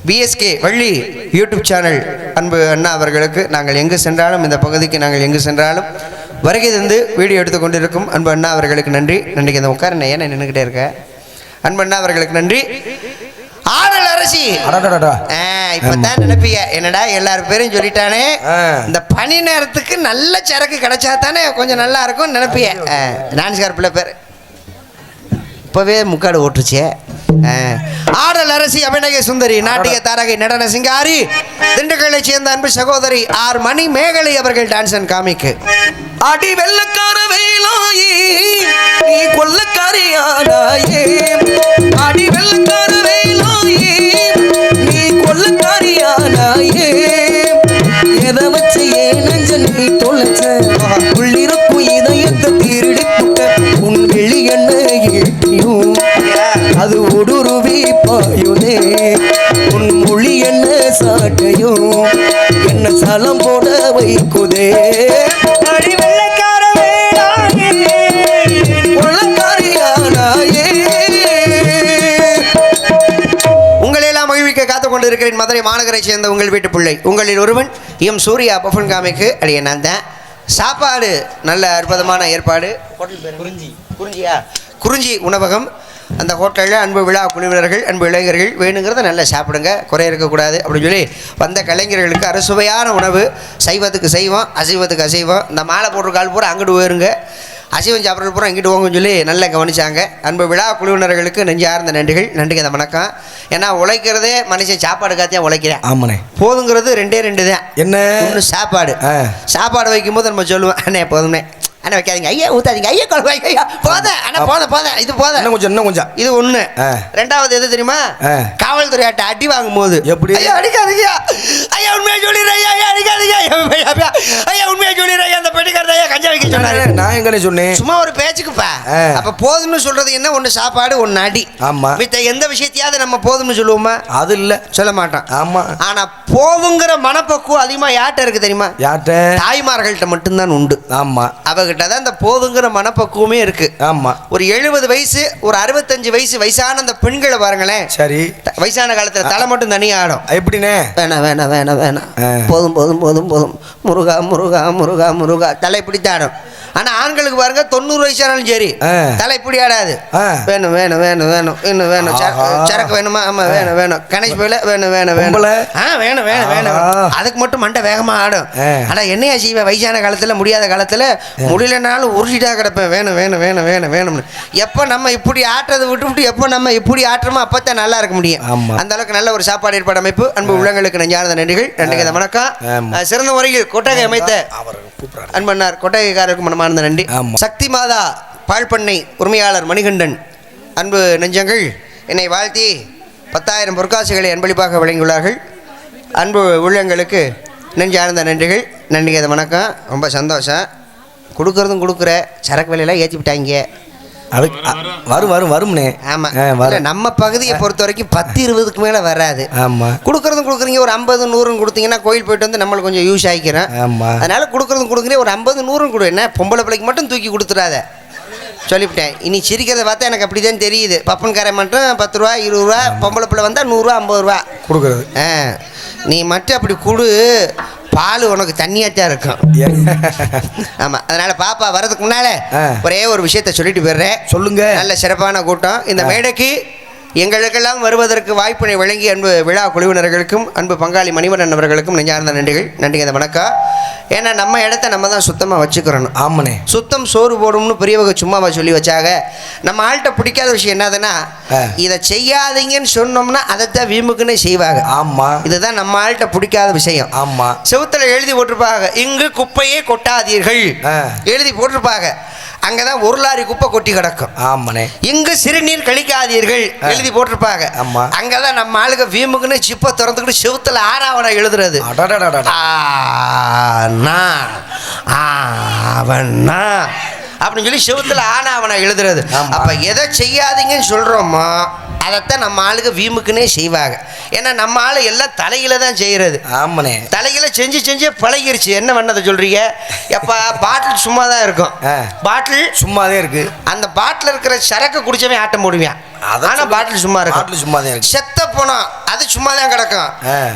விஎஸ்கே வள்ளி யூடியூப் சேனல் அன்பு அண்ணா அவர்களுக்கு நாங்கள் எங்கு சென்றாலும், இந்த பகுதிக்கு நாங்கள் எங்கு சென்றாலும் வருகை தந்து வீடியோ எடுத்துக்கொண்டிருக்கும் அன்பு அண்ணா அவர்களுக்கு நன்றி. நன்றிக்கு அந்த உட்கார ஏன்னா நின்றுக்கிட்டே இருக்க. அன்பு அண்ணா அவர்களுக்கு நன்றி. ஆடல் அரசி இப்பதான் நினைப்பீங்க, என்னடா எல்லாரும் பேரும் சொல்லிட்டானே, இந்த பனி நேரத்துக்கு நல்ல சரக்கு கிடைச்சா தானே கொஞ்சம் நல்லா இருக்கும் நினைப்பீங்க. டான்ஸ்கார் பிள்ளை பேர் இப்பவே முக்காடு ஓட்டுருச்சே. ஆடல் அரசி, அபிநய சுந்தரி, நாட்டிய தாரகை, நடன சிங்காரி, திண்டுக்கல்லை சேர்ந்த அன்பு சகோதரி ஆர் மணி மேகலை அவர்கள் டான்ஸ் அண்ட் காமிக்கு. அடி வெள்ளக்கார வேலாயே நீ கொல்லக்காரியானாயே, அடி வெள்ளக்கார வேலாயே நீ கொல்லக்காரியானாயே, எதை வச்சு ஏன் நெஞ்ச நீ தொலைச்ச, உள்ளிருக்கும் இதயத்தை திருடி புட்ட உன் வெளி என்ன ஏற்றியும் பாயுதே உன் மொழி என்ன சாட்டையும் என்ன சலம் போட வைக்குதே அடி வெள்ளைக்கார வேளாயே உலகாரியானாயே. உங்களையெல்லாம் மகிழ்விக்க காத்துக் கொண்டிருக்கிறேன் மதுரை மாநகரை சேர்ந்த உங்கள் வீட்டு பிள்ளை உங்களில் ஒருவன் எம் சூர்யா பஃபன் காமிக்கு அடைய நான் தான். சாப்பாடு நல்ல அற்புதமான ஏற்பாடு. ஹோட்டல் பேர் குறிஞ்சி உணவகம். அந்த ஹோட்டலில் அன்பு விழா குழுவினர்கள் அன்பு இளைஞர்கள் வேணுங்கிறத நல்லா சாப்பிடுங்க, குறை இருக்கக்கூடாது அப்படின்னு சொல்லி வந்த கலைஞர்களுக்கு அறுசுவையான உணவு. சைவத்துக்கு சைவம், அசைவத்துக்கு அசைவம். இந்த மாலை போடுற கால் பூரா அங்கிட்டு போயிருங்க, அசைவம் சாப்பிட்றது பூரா இங்கிட்டு போங்கன்னு சொல்லி நல்லா கவனிச்சாங்க. அன்பு விழா குழுவினர்களுக்கு நெஞ்சார்ந்த நன்றிகள். நன்றிக்கு அந்த வணக்கம். ஏன்னா உழைக்கிறதே மனுஷன் சாப்பாடு காத்தியாக உழைக்கிறேன். ஆமாண்ணே. போதுங்கிறது ரெண்டே தான். என்ன? ஒன்று சாப்பாடு. சாப்பாடு வைக்கும்போது நம்ம சொல்லுவேன், அண்ணே போதும்னே, அண்ணா வைக்காதீங்க, ஐயா ஊத்தாதீங்க, ஐயா குழம்பு ஐயா போதும், அண்ணா போதும், இது போதும், இன்னும் கொஞ்சம் இது ஒன்று. ரெண்டாவது எது தெரியுமா? காவல்துறை அடி வாங்கும் போது எப்படி? ஐயா அடிக்காதீங்க, ஐயா உண்மையை சொல்லிடுறேன், ஐயா அடிக்காதீங்க, ஐயா உண்மையை சொல்லிடுறேன், அந்த பெட்டிக்காரர் ஐயா கஞ்சா வைக்க சொன்னாரு. நான் எங்கன்னு சொன்னேன்? சும்மா ஒரு பேச்சுக்குப்பா. அப்ப போதும்னு சொல்றது என்ன? ஒன்று சாப்பாடு, ஒன்று அடி. ஆமா. மித்த எந்த விஷயத்தையாவது நம்ம போதும்னு சொல்லுவோமா? அது இல்ல, சொல்ல மாட்டோம். ஆமா. ஆனா போதுங்கிற மனப்பக்குவம் அதிகமா யார்கிட்ட இருக்கு தெரியுமா? யார்கிட்ட? தாய்மார்கள்ட்ட மட்டும்தான் உண்டு. ஆமா. அவகிட்ட தான் இந்த போதுங்கிற மனப்பக்குவமே இருக்கு. ஆமா. ஒரு 70 வயசு, ஒரு 65 வயசு வயசான அந்த பெண்களை பாருங்களேன். சரி. வயசான காலத்துல தலை மட்டும் தனியா ஆடும். எப்படின்னு? வேணாம் வேணாம் வேணாம் வேணாம், போதும் போதும் போதும் போதும், முருகா முருகா முருகா முருகா, தலை பிடித்து ஆடும். ஆனா ஆண்களுக்கு பாருங்க 90 வயசானாலும் சரி தலை இப்படி ஆடாது. வேணும் வேணும் வேணும் வேணும், இன்னும் வேணும், சரக்கு வேணுமா? ஆமா வேணும் வேணும், கணேஷ் போயில வேணும் வேணும் வேணும், வேணும் வேணும் வேணும், அதுக்கு மட்டும் மண்டை வேகமா ஆடும். ஆனா என்னையா செய்வ? வயசான காலத்துல முடியாத காலத்துல முடியலனாலும் உருட்டிட்டா கிடப்பேன், வேணும் வேணும் வேணும் வேணும் வேணும்னு. எப்ப நம்ம இப்படி ஆட்டுறதை விட்டு எப்ப நம்ம இப்படி ஆட்டுறோமோ அப்பத்தான் நல்லா இருக்க முடியும். அந்த அளவுக்கு நல்ல ஒரு சாப்பாடு ஏற்பாடு அமைப்பு. அன்பு உள்ளங்களுக்கு நெஞ்சார்ந்த நன்றிகள். நன்றிக்கு வணக்கம். சிறந்த முறையில் கொட்டகை அமைத்த அன்பண்ணார் கொட்டகைக்காரருக்கு மனமார்ந்த நன்றி. சக்தி மாதா பாழ்பண்ணை உரிமையாளர் மணிகண்டன் அன்பு நெஞ்சங்கள் என்னை வாழ்த்தி 10,000 பொற்காசுகளை அன்பளிப்பாக வழங்கியுள்ளார்கள். அன்பு உள்ளங்களுக்கு நெஞ்சார்ந்த நன்றிகள். நன்றிக்கு வணக்கம். ரொம்ப சந்தோஷம். கொடுக்கறதும் கொடுக்குற சரக்கு விலையெல்லாம் ஏற்றி விட்டாங்க. அது வரும் வரும் வரும்னே. ஆமா. நம்ம பகுதியை பொறுத்த வரைக்கும் 10-20க்கு மேல வராது. ஆமா. கொடுக்கறதும் கொடுக்குறீங்க, ஒரு 50-100 கொடுத்தீங்கன்னா கோயில் போயிட்டு வந்து நம்மளுக்கு கொஞ்சம் யூஸ் ஆகிக்கிறேன். ஆமா. அதனால கொடுக்கறதும் கொடுக்குறீங்க, ஒரு 50-100 கொடு. என்ன பொம்பளை பிள்ளைக்கு மட்டும் தூக்கி கொடுத்துடாத சொல்லிவிட்டேன். இனி சிரிக்கிறத பார்த்தா எனக்கு அப்படிதான் தெரியுது. பப்பன்காரை மட்டும் 10 ரூபா 20 ரூபா, பொம்பளை பிள்ளை வந்தா 100 ரூபா 50 ரூபா கொடுக்குறது. நீ மட்டும் அப்படி கொடு, பால் உனக்கு தண்ணியாத்தான் இருக்கும். ஆமா. அதனால பாப்பா வர்றதுக்கு முன்னால ஒரே ஒரு விஷயத்த சொல்லிட்டு போயிடுறேன். சொல்லுங்க. நல்ல சிறப்பான கூட்டம். இந்த மேடைக்கு எங்களுக்கெல்லாம் வருவதற்கு வாய்ப்பினை வழங்கிய அன்பு விழா குழுவினர்களுக்கும் அன்பு பங்காளி மணிவண்ணன் அவர்களுக்கும் நெஞ்சார்ந்த நன்றிகள். நன்றிங்க வணக்கம். ஏன்னா நம்ம இடத்த நம்ம தான் சுத்தமாக வச்சுக்கிறோம். ஆமாண்ணே. சுத்தம் சோறு போடும்னு பெரியவங்க சும்மாவா சொல்லி வச்சாங்க. நம்ம ஆள்கிட்ட பிடிக்காத விஷயம் என்னதுன்னா, இதை செய்யாதீங்கன்னு சொன்னோம்னா அதைத்தான் வீம்புக்குன்னு செய்வாங்க. ஆமா. இதுதான் நம்ம ஆள்கிட்ட பிடிக்காத விஷயம். ஆமா. செவுத்துல எழுதி போட்டிருப்பாங்க, இங்கு குப்பையே கொட்டாதீர்கள் எழுதி போட்டிருப்பாங்க. அங்கதான் 1 லாரி குப்பை கொட்டி கிடக்கும். ஆமாண்ணே. இங்கு சிறுநீர் கழிக்காதீர்கள் எழுதி போட்டிருப்பாங்க. ஆமா. அங்கதான் நம்ம ஆளுங்க வீம்புக்குன்னு சிப்பை திறந்துக்கிட்டு செவுத்துல ஆறாவணம் எழுதுறது. அப்படின்னு சொல்லி செவுத்துல ஆனாவணம் எழுதுறது. அப்ப எதை செய்யாதீங்கன்னு சொல்றோமோ அதைத்தான் நம்ம ஆளுக்கு வீம்புக்குன்னே செய்வாங்க. ஏன்னா நம்ம ஆளு எல்லாம் தலையில தான் செய்யறது. ஆமாண்ணே. தலையில செஞ்சு செஞ்சு பழகிருச்சு. என்ன பண்ணதை சொல்றீங்க? எப்ப பாட்டில் சும்மா தான் இருக்கும். பாட்டில் சும்மாதான் இருக்கு. அந்த பாட்டில் இருக்கிற சரக்கு குடிச்சவன் ஆட்டம் போடுவான். ஆனா பாட்டில் சும்மா இருக்கு. பாட்டில் சும்மா தான் இருக்கு. செத்த போனோம் அது சும்மா தான் கிடக்கும்.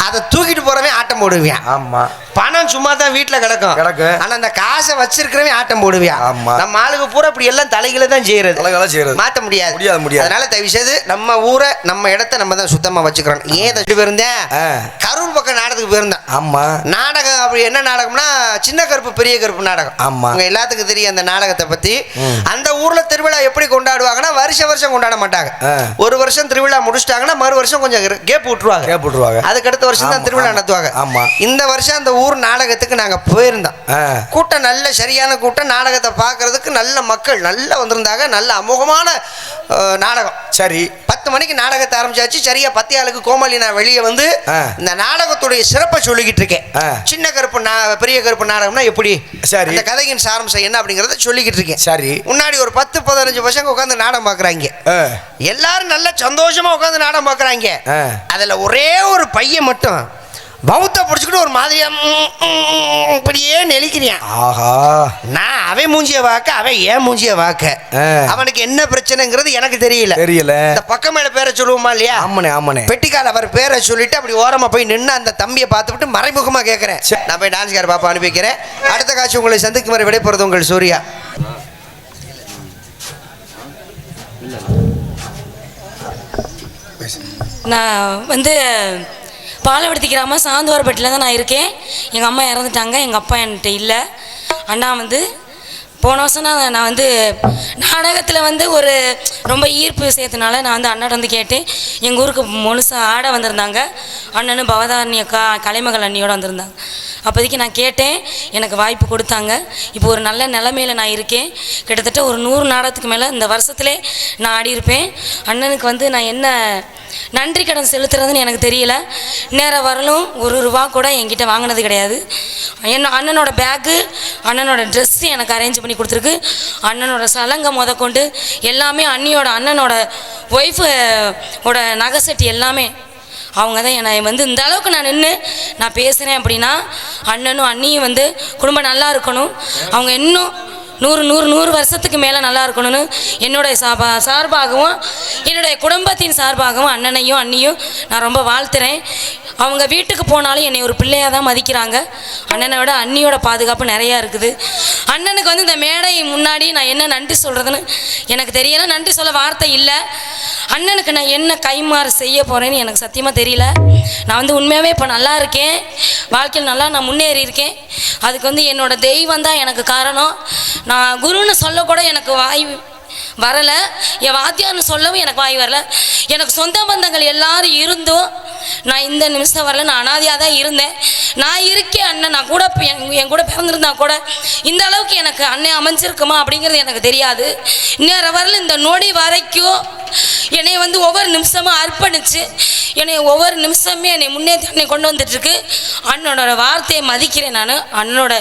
அதை தூக்கிட்டு போறவன் ஆட்டம் போடுவான். ஆமா. பணம் சும்மா தான் வீட்டுல கிடக்கும். ஆனா அந்த காசை வச்சிருக்கிறவன் ஆட்டம் போடுவான். ஆமா. நம்ம ஆளுக்கு பூரா இப்படி எல்லாம் தலைகளை தான் செய்யறது. மாத்த முடியாது. அதனால தயவு செய்து நம்ம ஊரை நம்ம இடத்த நம்ம தான் சுத்தமா வச்சுக்கிறோம். ஏன் போயிருந்தேன், கரூர் பக்கம் நாடகத்துக்கு போயிருந்தேன். ஆமா. நாடகம் அப்படி என்ன நாடகம்னா சின்ன கருப்பு பெரிய கருப்பு நாடகம். ஆமா. எல்லாத்துக்கும் தெரியும் அந்த நாடகத்தை பத்தி. அந்த ஊர்ல திருவிழா எப்படி கொண்டாடுவாங்கன்னா வருஷம் கொண்டாட மாட்டாங்க. ஒரு வருஷம் திருவிழா முடிச்சிட்டாங்கன்னா மறு வருஷம் கொஞ்சம் கேப் விட்டுருவாங்க. அதுக்கு அடுத்த வருஷம் தான் திருவிழா நடத்துவாங்க. ஆமா. இந்த வருஷம் அந்த ஊர் நாடகத்துக்கு நாங்க போயிருந்தோம். கூட்டம் நல்ல சரியான கூட்டம். நாடகத்தை பார்க்கறதுக்கு நல்ல மக்கள் நல்லா வந்திருந்தாங்க. நல்ல அமோகமான நாடகம். சரி 10 மணிக்கு நாடகத்தை ஆரம்பிச்சாச்சு. சரியா 10 ஆளுக்கு கோமாளி நான் வெளியே வந்து இந்த நாடகத்துடைய சிறப்பை சொல்லிக்கிட்டு இருக்கேன். சின்ன கருப்பு பெரிய கருப்பு நாடகம்னா எப்படி, சரி, அந்த கதையின் சாரம்சம் என்ன அப்படிங்கறத சொல்லிக்கிட்டு இருக்கேன். சரி, முன்னாடி ஒரு 10-15 பசங்க உட்காந்து நாடகம் பாக்குறாங்க. எல்லாரும் நல்ல சந்தோஷமா உட்காந்து நாடகம் பாக்குறாங்க. அதுல ஒரே ஒரு பையன் மட்டும் பௌத்த பிடிச்சிக்கிட்டு ஒரு மாதிரியா இப்படியே நெளிக்கிறான். ஆஹா, நான் அவன் மூஞ்சிய வாக்க, அவன் ஏன் மூஞ்சிய வாக்க. அவனுக்கு என்ன பிரச்சனைங்கிறது எனக்கு தெரியல. இந்த பக்கம் மேல பேரை சொல்லுவோமா இல்லையா? ஆமாண்ணே ஆமாண்ணே. பெட்டிக்கால அவர் பேரை சொல்லிட்டு அப்படி ஓரமா போய் நின்று அந்த தம்பியை பார்த்துவிட்டு மறைமுகமா கேட்கிறேன். நான் போய் டான்ஸ்கார பாப்பா அனுப்பி வைக்கிறேன். அடுத்த காட்சி உங்களை சந்திக்கும் வரை விடைபெறுவது உங்கள் சூர்யா. நான் வந்து பாலவடுத்தி கிராமம் சாந்தோரப்பட்டில் தான் நான் இருக்கேன். எங்கள் அம்மா இறந்துட்டாங்க, எங்கள் அப்பா என்கிட்ட இல்லை. அண்ணா வந்து போன வருஷம் நான் வந்து நாடகத்தில் வந்து ஒரு ரொம்ப ஈர்ப்பு விஷயத்தினால நான் வந்து அண்ணாட்ட வந்து கேட்டேன். எங்கள் ஊருக்கு முழுசாக ஆட வந்திருந்தாங்க. அண்ணனும் பவதாரணி அக்கா கலைமகள் அண்ணியோடு வந்திருந்தாங்க. அப்போதைக்கு நான் கேட்டேன், எனக்கு வாய்ப்பு கொடுத்தாங்க. இப்போ ஒரு நல்ல நிலைமையில் நான் இருக்கேன். கிட்டத்தட்ட ஒரு 100 நாடகத்துக்கு மேலே இந்த வருஷத்துலே நான் ஆடியிருப்பேன். அண்ணனுக்கு வந்து நான் என்ன நன்றி கடன் செலுத்துறதுன்னு எனக்கு தெரியல. நேரம் வரலும் ₹1 கூட என்கிட்ட வாங்கினது கிடையாது. அண்ணனோட பேக்கு, அண்ணனோட ட்ரெஸ்ஸு எனக்கு அரேஞ்ச் பண்ணி கொடுத்துருக்கு. அண்ணனோட சலங்கை முதற்கொண்டு எல்லாமே அண்ணனோட ஒய்ஃபோட நகை செட்டு எல்லாமே அவங்க தான். என்னை வந்து இந்த அளவுக்கு நான் நின்று நான் பேசுகிறேன் அப்படின்னா அண்ணனும் அண்ணியும் வந்து குடும்பம் நல்லா இருக்கணும், அவங்க இன்னும் 100 வருஷத்துக்கு மேலே நல்லா இருக்கணும்னு என்னுடைய சார்பாகவும் என்னுடைய குடும்பத்தின் சார்பாகவும் அண்ணனையும் அண்ணியும் நான் ரொம்ப வாழ்த்துறேன். அவங்க வீட்டுக்கு போனாலும் என்னை ஒரு பிள்ளையாக தான் மதிக்கிறாங்க. அண்ணனை விட அண்ணியோட பாதுகாப்பு நிறையா இருக்குது. அண்ணனுக்கு வந்து இந்த மேடை முன்னாடி நான் என்ன நன்றி சொல்கிறதுன்னு எனக்கு தெரியலை. நன்றி சொல்ல வார்த்தை இல்லை. அண்ணனுக்கு நான் என்ன கைமாறு செய்ய போகிறேன்னு எனக்கு சத்தியமாக தெரியல. நான் வந்து உண்மையாகவே இப்போ நல்லா இருக்கேன், வாழ்க்கையில் நல்லா நான் முன்னேறி இருக்கேன். அதுக்கு வந்து என்னோட தெய்வம் தான் எனக்கு காரணம். நான் குருன்னு சொல்லக்கூட எனக்கு வாய் வரலை, என் வாத்தியார்னு சொல்லவும் எனக்கு வாய் வரலை. எனக்கு சொந்த பந்தங்கள் எல்லாரும் இருந்தும் நான் இந்த நிமிஷம் வரல. நான் அனாதையாக தான் இருந்தேன். நான் இருக்கேன். அண்ணன் நான் கூட என் கூட பிறந்திருந்தா கூட இந்த அளவுக்கு எனக்கு அண்ணன் அமைஞ்சிருக்குமா அப்படிங்கிறது எனக்கு தெரியாது. இன்னும் வரல இந்த நொடி வரைக்கும் என்னை வந்து ஒவ்வொரு நிமிஷமும் அர்ப்பணித்து என்னை ஒவ்வொரு நிமிஷமே என்னை முன்னேற்றி என்னை கொண்டு வந்துட்டுருக்கு. அண்ணனோட வார்த்தையை மதிக்கிறேன். நான் அண்ணனோட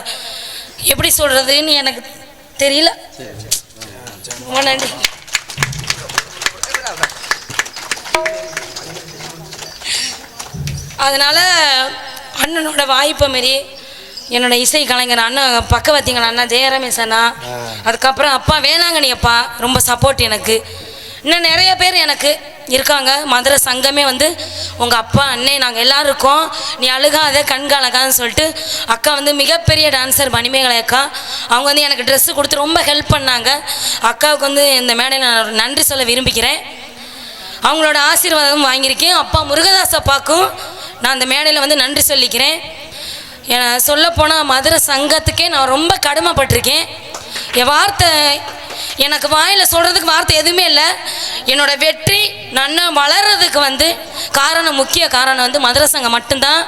எப்படி சொல்கிறதுன்னு எனக்கு தெரியல. ரொம்ப நன்றி. அதனால் அண்ணனோட வாய்ப்பை மாரி என்னோட இசை கலைஞர் அண்ணன் பக்கவத்திங்களா அண்ணா ஜெயரமேஷ் அண்ணா, அதுக்கப்புறம் அப்பா வேளாங்கண்ணி அப்பா ரொம்ப சப்போர்ட் எனக்கு. இன்னும் நிறைய பேர் எனக்கு இருக்காங்க. மதுரை சங்கமே வந்து உங்கள் அப்பா அண்ணே நாங்கள் எல்லோரும் இருக்கோம், நீ அழுகாத கண்காலகான்னு சொல்லிட்டு அக்கா வந்து மிகப்பெரிய டான்ஸர் மணிமேகலை அக்கா, அவங்க வந்து எனக்கு ட்ரெஸ்ஸு கொடுத்து ரொம்ப ஹெல்ப் பண்ணாங்க. அக்காவுக்கு வந்து இந்த மேடையில் நான் நன்றி சொல்ல விரும்பிக்கிறேன். அவங்களோட ஆசீர்வாதம் வாங்கியிருக்கேன். அப்பா முருகதாஸ் அப்பாவுக்கும் நான் அந்த மேடையில் வந்து நன்றி சொல்லிக்கிறேன். சொல்லப்போனால் மதுரை சங்கத்துக்கே நான் ரொம்ப கடமைப்பட்டிருக்கேன். என் வார்த்தை எனக்கு வாயில் சொல்கிறதுக்கு வார்த்தை எதுவுமே இல்லை. என்னோட வெற்றி நான் வளர்கிறதுக்கு வந்து முக்கிய காரணம் வந்து மதுரை சங்கம் மட்டும்தான்.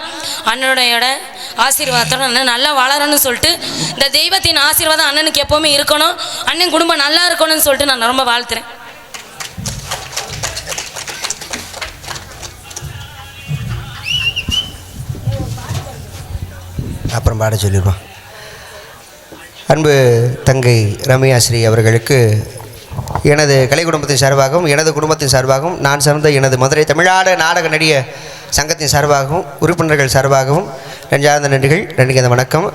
அண்ணனுடைய ஆசீர்வாதத்தோட அண்ணன் நல்லா வளரணும்னு சொல்லிட்டு இந்த தெய்வத்தின் ஆசீர்வாதம் அண்ணனுக்கு எப்போவுமே இருக்கணும், அண்ணன் குடும்பம் நல்லா இருக்கணும்னு சொல்லிட்டு நான் ரொம்ப வாழ்த்துறேன். அப்புறம் பாட சொல்லிடுவோம். அன்பு தங்கை ரம்யாஸ்ரீ அவர்களுக்கு எனது கலை குடும்பத்தின் சார்பாகவும் எனது குடும்பத்தின் சார்பாகவும் நான் சார்ந்த எனது மதுரை தமிழ்நாடு நாடக நடிக சங்கத்தின் சார்பாகவும் உறுப்பினர்கள் சார்பாகவும் நெஞ்சார்ந்த நன்றிகள். நன்றிங்க, அந்த வணக்கம்.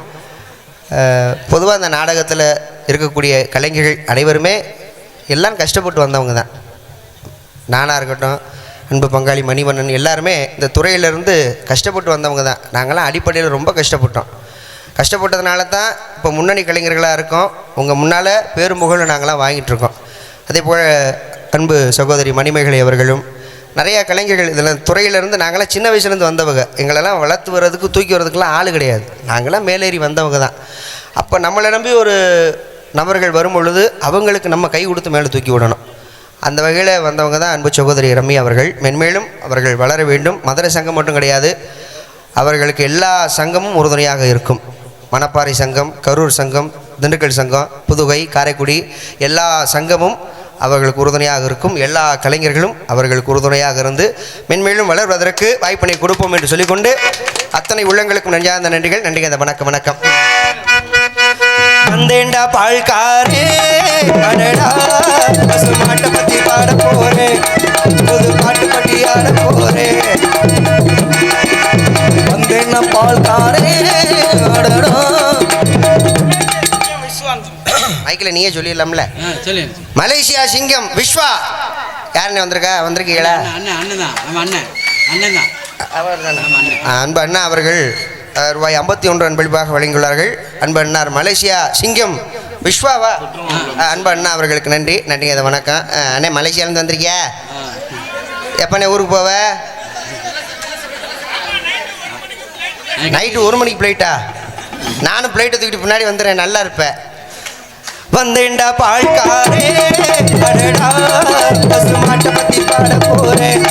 பொதுவாக அந்த நாடகத்தில் இருக்கக்கூடிய கலைஞர்கள் அனைவருமே எல்லாம் கஷ்டப்பட்டு வந்தவங்க தான். நானாக இருக்கட்டும், அன்பு பங்காளி மணிவண்ணன், எல்லாருமே இந்த துறையிலேருந்து கஷ்டப்பட்டு வந்தவங்க தான். நாங்களாம் அடிப்படையில் ரொம்ப கஷ்டப்பட்டதுனால தான் இப்போ முன்னணி கலைஞர்களாக இருக்கோம். உங்கள் முன்னால் பேரும் புகழும் நாங்களாம் வாங்கிட்டுருக்கோம். அதே போல் அன்பு சகோதரி மணிமேகலை அவர்களும் நிறையா கலைஞர்கள் இதில் துறையிலேருந்து நாங்களாம் சின்ன வயசுலேருந்து வந்தவங்க. எங்களெல்லாம் வளர்த்து வர்றதுக்கு தூக்கி வர்றதுக்கெலாம் ஆள் கிடையாது, நாங்களாம் மேலேறி வந்தவங்க தான். அப்போ நம்மளை நம்பி ஒரு நபர்கள் வரும் பொழுது அவங்களுக்கு நம்ம கை கொடுத்து மேலே தூக்கி விடணும். அந்த வகையில் வந்தவங்க தான் அன்பு சகோதரி ரம்யா அவர்கள். மென்மேலும் அவர்கள் வளர வேண்டும். மதுரை சங்கம் மட்டும் கிடையாது, அவர்களுக்கு எல்லா சங்கமும் உறுதுணையாக இருக்கும். மணப்பாறை சங்கம், கரூர் சங்கம், திண்டுக்கல் சங்கம், புதுகை, காரைக்குடி எல்லா சங்கமும் அவர்களுக்கு உறுதுணையாக இருக்கும். எல்லா கலைஞர்களும் அவர்களுக்கு உறுதுணையாக இருந்து மென்மேலும் வளர்வதற்கு வாய்ப்பினை கொடுப்போம் என்று சொல்லிக்கொண்டு அத்தனை உள்ளங்களுக்கும் நெஞ்சார்ந்த நன்றிகள். நன்றிங்க. அந்த வணக்கம் வணக்கம். வந்தேண்டா பால்காரே அடடா பசுமாட்டை பத்தி பாட போறேன், புது பாட்டு பட்டி ஆட போறேன். வந்தேன்னா பால்காரே அடடா. மைக்கில் நீயே சொல்லிடலாம்ல. மலேசியா சிங்கம் விஸ்வா யாருன்னு வந்திருக்கீங்களா? அன்பு அண்ணா அவர்கள் ரூபாய் 51 அன்பளிப்பாக வழங்கியுள்ளார்கள். அன்பு அண்ணார் மலேசியா சிங்கம் விஸ்வாவா? அன்பு அண்ணா அவர்களுக்கு நன்றி. நன்றிங்க. அதை வணக்கம். அண்ணே மலேசியாவிலேருந்து வந்திருக்கியா? எப்பண்ணே ஊருக்கு போவ? நைட்டு 1 மணிக்கு ஃப்ளைட்டா? நானும் ஃப்ளைட்டை தூக்கிட்டு பின்னாடி வந்துடுறேன், நல்லா இருப்பேன். வந்தேண்டா பால்காரே அடடா பசுமாட்டை பத்தி பாட போறேன்,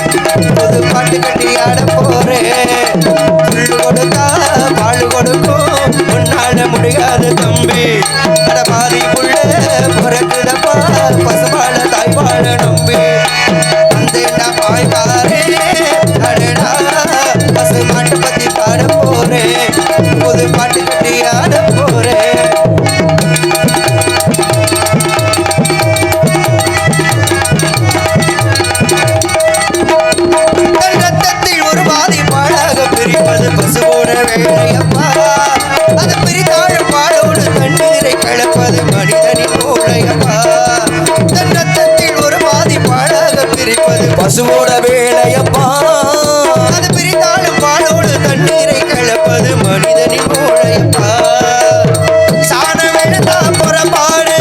புது பாட்டு கட்டி ஆட போறேன். புல்லு கொடுத்தா பால் கொடுக்கும் உன்னால முடியாது தம்பி, அட பாதி புள்ள பிறக்குதப்பா பசுபால தாய்பால நம்பி. வந்தேண்டா பால்காரே அடடா பசுமாட்டை பத்தி பாட போறேன், புது பாட்டு கட்டி ஆட போறேன். பசுவோட வேலையப்பா, அது பிரித்தாழும் பாலோடு தண்ணீரை கலப்பது மனிதனின் மூளையப்பா. தன்னத்தில் ஒரு பாதி பாடாக பிரிப்பது பசுவோட வேலையப்பா, அது பிரித்தாழும் பாலோடு தண்ணீரை கலப்பது மனிதனின் மூளையப்பா. சாண வெளுத்தா புறப்பாடு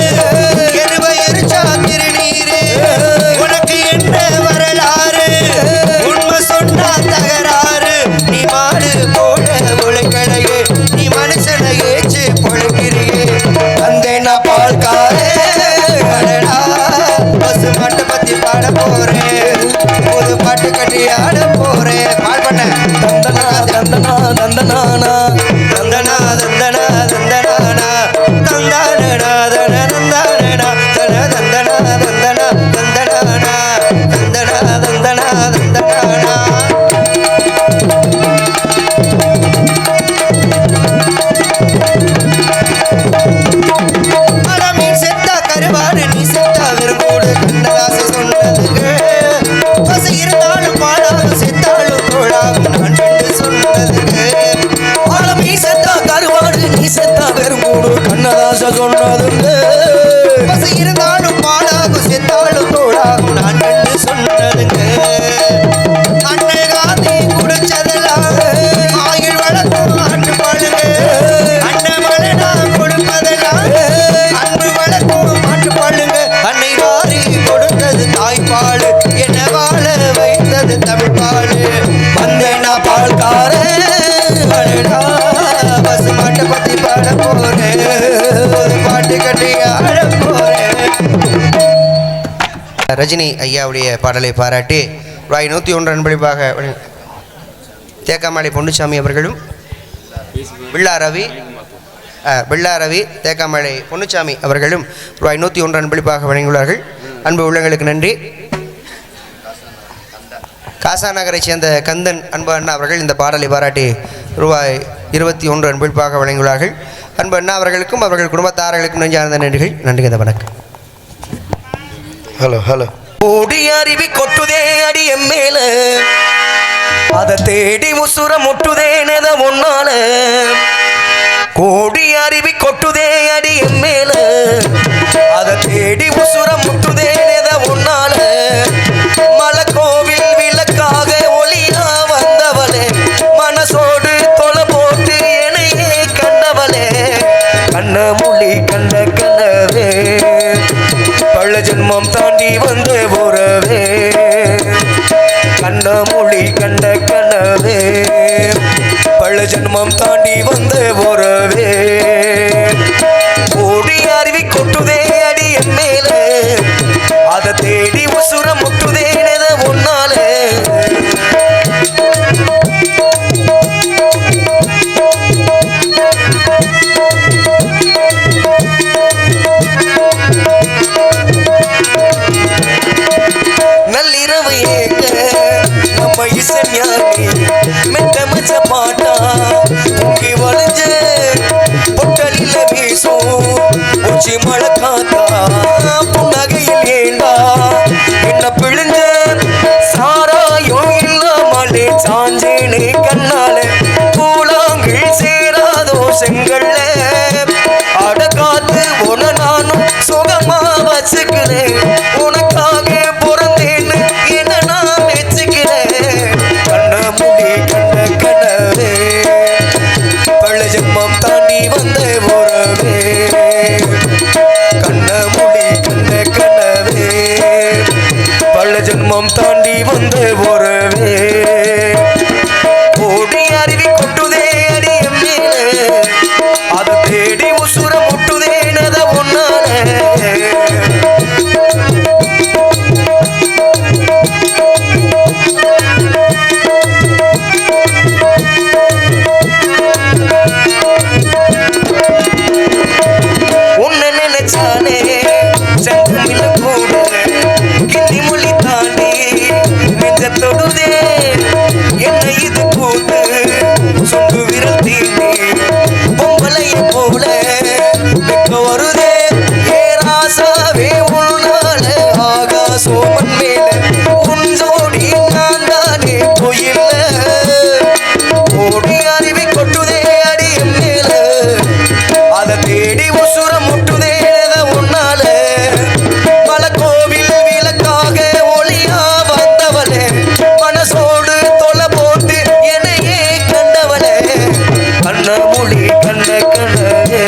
எருவை எரிச்சா திருநீரு, உனக்கு என்ன வரலாறு உண்மை சொன்னா தகராறு. நீ மாடு போட உழைக்கடையே, நீ மனுஷனை ஏச்சு பொழைக்கிறியே. வந்தேன்னா பால்காரே அடடா பசு மாட்டை பத்தி பாட போறேன், புது பாட்டு கட்டி ஆட போறேன். பால் பண்ண தந்தனா தந்தனா தந்தனானா தந்தனா தந்தனா தந்தனானா தந்தானா தன தந்தானா தன தந்தனா தந்தனா தந்தனானா தந்தனா தந்தனா தந்தனானா. மீன் செத்தா கருவாடு நீ செத்தா விரும்பூடு கண்ணதாச சொன்னதுக்கு, பசு இருந்தாலும் பாடாகும் செத்தாலும் தோழாகும் நான் கண்டு சொன்னதுக்கு. மீன் செத்தா கருவாடு நீ செத்தா விரும்பூடு கண்ணதாச சொன்னதுக்கு, பசு இருந்தாலும் பாடாகும் செத்தாலும் தோழாகும் நான் கண்டு சொன்னதுக்கு. அண்ணன் காந்தி குடிச்சதெல்லாம் ஆயுள் வளர்க்கும் ஆட்டு பாடுங்க, அண்ணன் மழை நான் கொடுப்பதெல்லாம் அன்பு வளர்க்கும் மாட்டு பாடுங்க. அன்னை வாரி கொடுத்தது தாய்ப்பாடு, என்ன வாழ வைத்தது தமிழ் பாடு. வந்தேன்னா பால்காரே அடடா பசு மாட்டை பத்தி பாட போறேன், ஒரு பாட்டு கட்டி ஆட போறேன். ரஜினி ஐயாவுடைய பாடலை பாராட்டி ரூபாய் 101 அன்பளிப்பாக தேக்காமலை பொன்னுச்சாமி அவர்களும் பிள்ளா ரவி தேக்காமலை பொன்னுச்சாமி அவர்களும் ரூபாய் 101 அன்பளிப்பாக வழங்கியுள்ளார்கள். அன்பு உள்ளங்களுக்கு நன்றி. காசா நகரை சேர்ந்த கந்தன் அன்பு அண்ணா அவர்கள் இந்த பாடலை பாராட்டி ரூபாய் 21 அன்பளிப்பாக வழங்கியுள்ளார்கள். அன்பு அண்ணா அவர்களுக்கும் அவர்கள் குடும்பத்தார்களுக்கும் நெஞ்சார்ந்த நன்றிகள். நன்றிங்க. வணக்கம். Hello hello. ஓடி அருவி கொட்டுதே அடி எம்மேல, அதை தேடி உசுர முட்டுதே நெத முன்னால. கோடி அருவி கொட்டுதே அடி எம்மேல, அதை தேடி உசுர முட்டுதே நெத முன்னால. மலை கோவில் விளக்காக ஒளியா வந்தவளே, மனசோடு தொலை போட்டு என்னையே கண்டவளே. கண்ண மொழி கண்ட கனவே, பல ஜென்மம் தாண்டி வந்த உறவே. கண்ண மொழி கண்ட கனவே, பல ஜென்மம் தாண்டி வந்த உறவே. ஓடி அருவி கொட்டுதே அடி என் மேல, அதை தேடி உசுர முட்டுதே நெத முன்னாலே. ஈசன் யானி மெத்த மச்ச பாட்டா பொங்கி வளைஞ்ச பொட்டலில வீசும் உச்சி மழை காத்தா புன்னகையில் ஏண்டா என்ன பிழிஞ்ச சாராயம் இல்லாமலே சாஞ்சேனே கண்ணால கூழாங்கில் சேராதோ செங்கல்ல அட காத்து உன நானும் சுகமா வச்சுக்கிறேன் உனக்காக பிறந்தேன்னு என்ன நான் மெச்சுக்கிறேன் கண்ண முடி கண்ண கனவே பள்ள ஜென்மம் தாண்டி வந்த உறவே கண்ண முடி கண்ண கனவே பள்ள ஜென்மம் தாண்டி வந்த உறவே ஓடி அருவி கொட்டுதே அடி என் மேல அதை தேடி உசுர முட்டுதே நத ஒன்னால உன்னை நினைச்சானே சங்கமில்ல கூட கிண்டி மொழி தாண்டி நெஞ்ச தொடுதே என்ன இது கூட்டு சொண்டு விரல் தீண்டி பொம்பளைய போல வெக்க வருதே ஏராசாவே உன்னால ஆகாசோமன் மேல உன் ஜோடி நான் தானே கோயில்ல ஓடி அருவி கொட்டுதே அடி என் மேல அதை தேடி உசுர முட்டுதே உன்னால பல கோவில் விளக்காக ஒளியா வந்தவளே மனசோடு தொலை போட்டு என்னையே கண்டவளே கண்ண மொழி கண்ண கண்ணே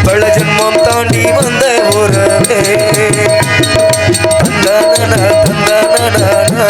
பல ஜென்மம் தாண்டி வந்த உறவே தந்தன தந்தன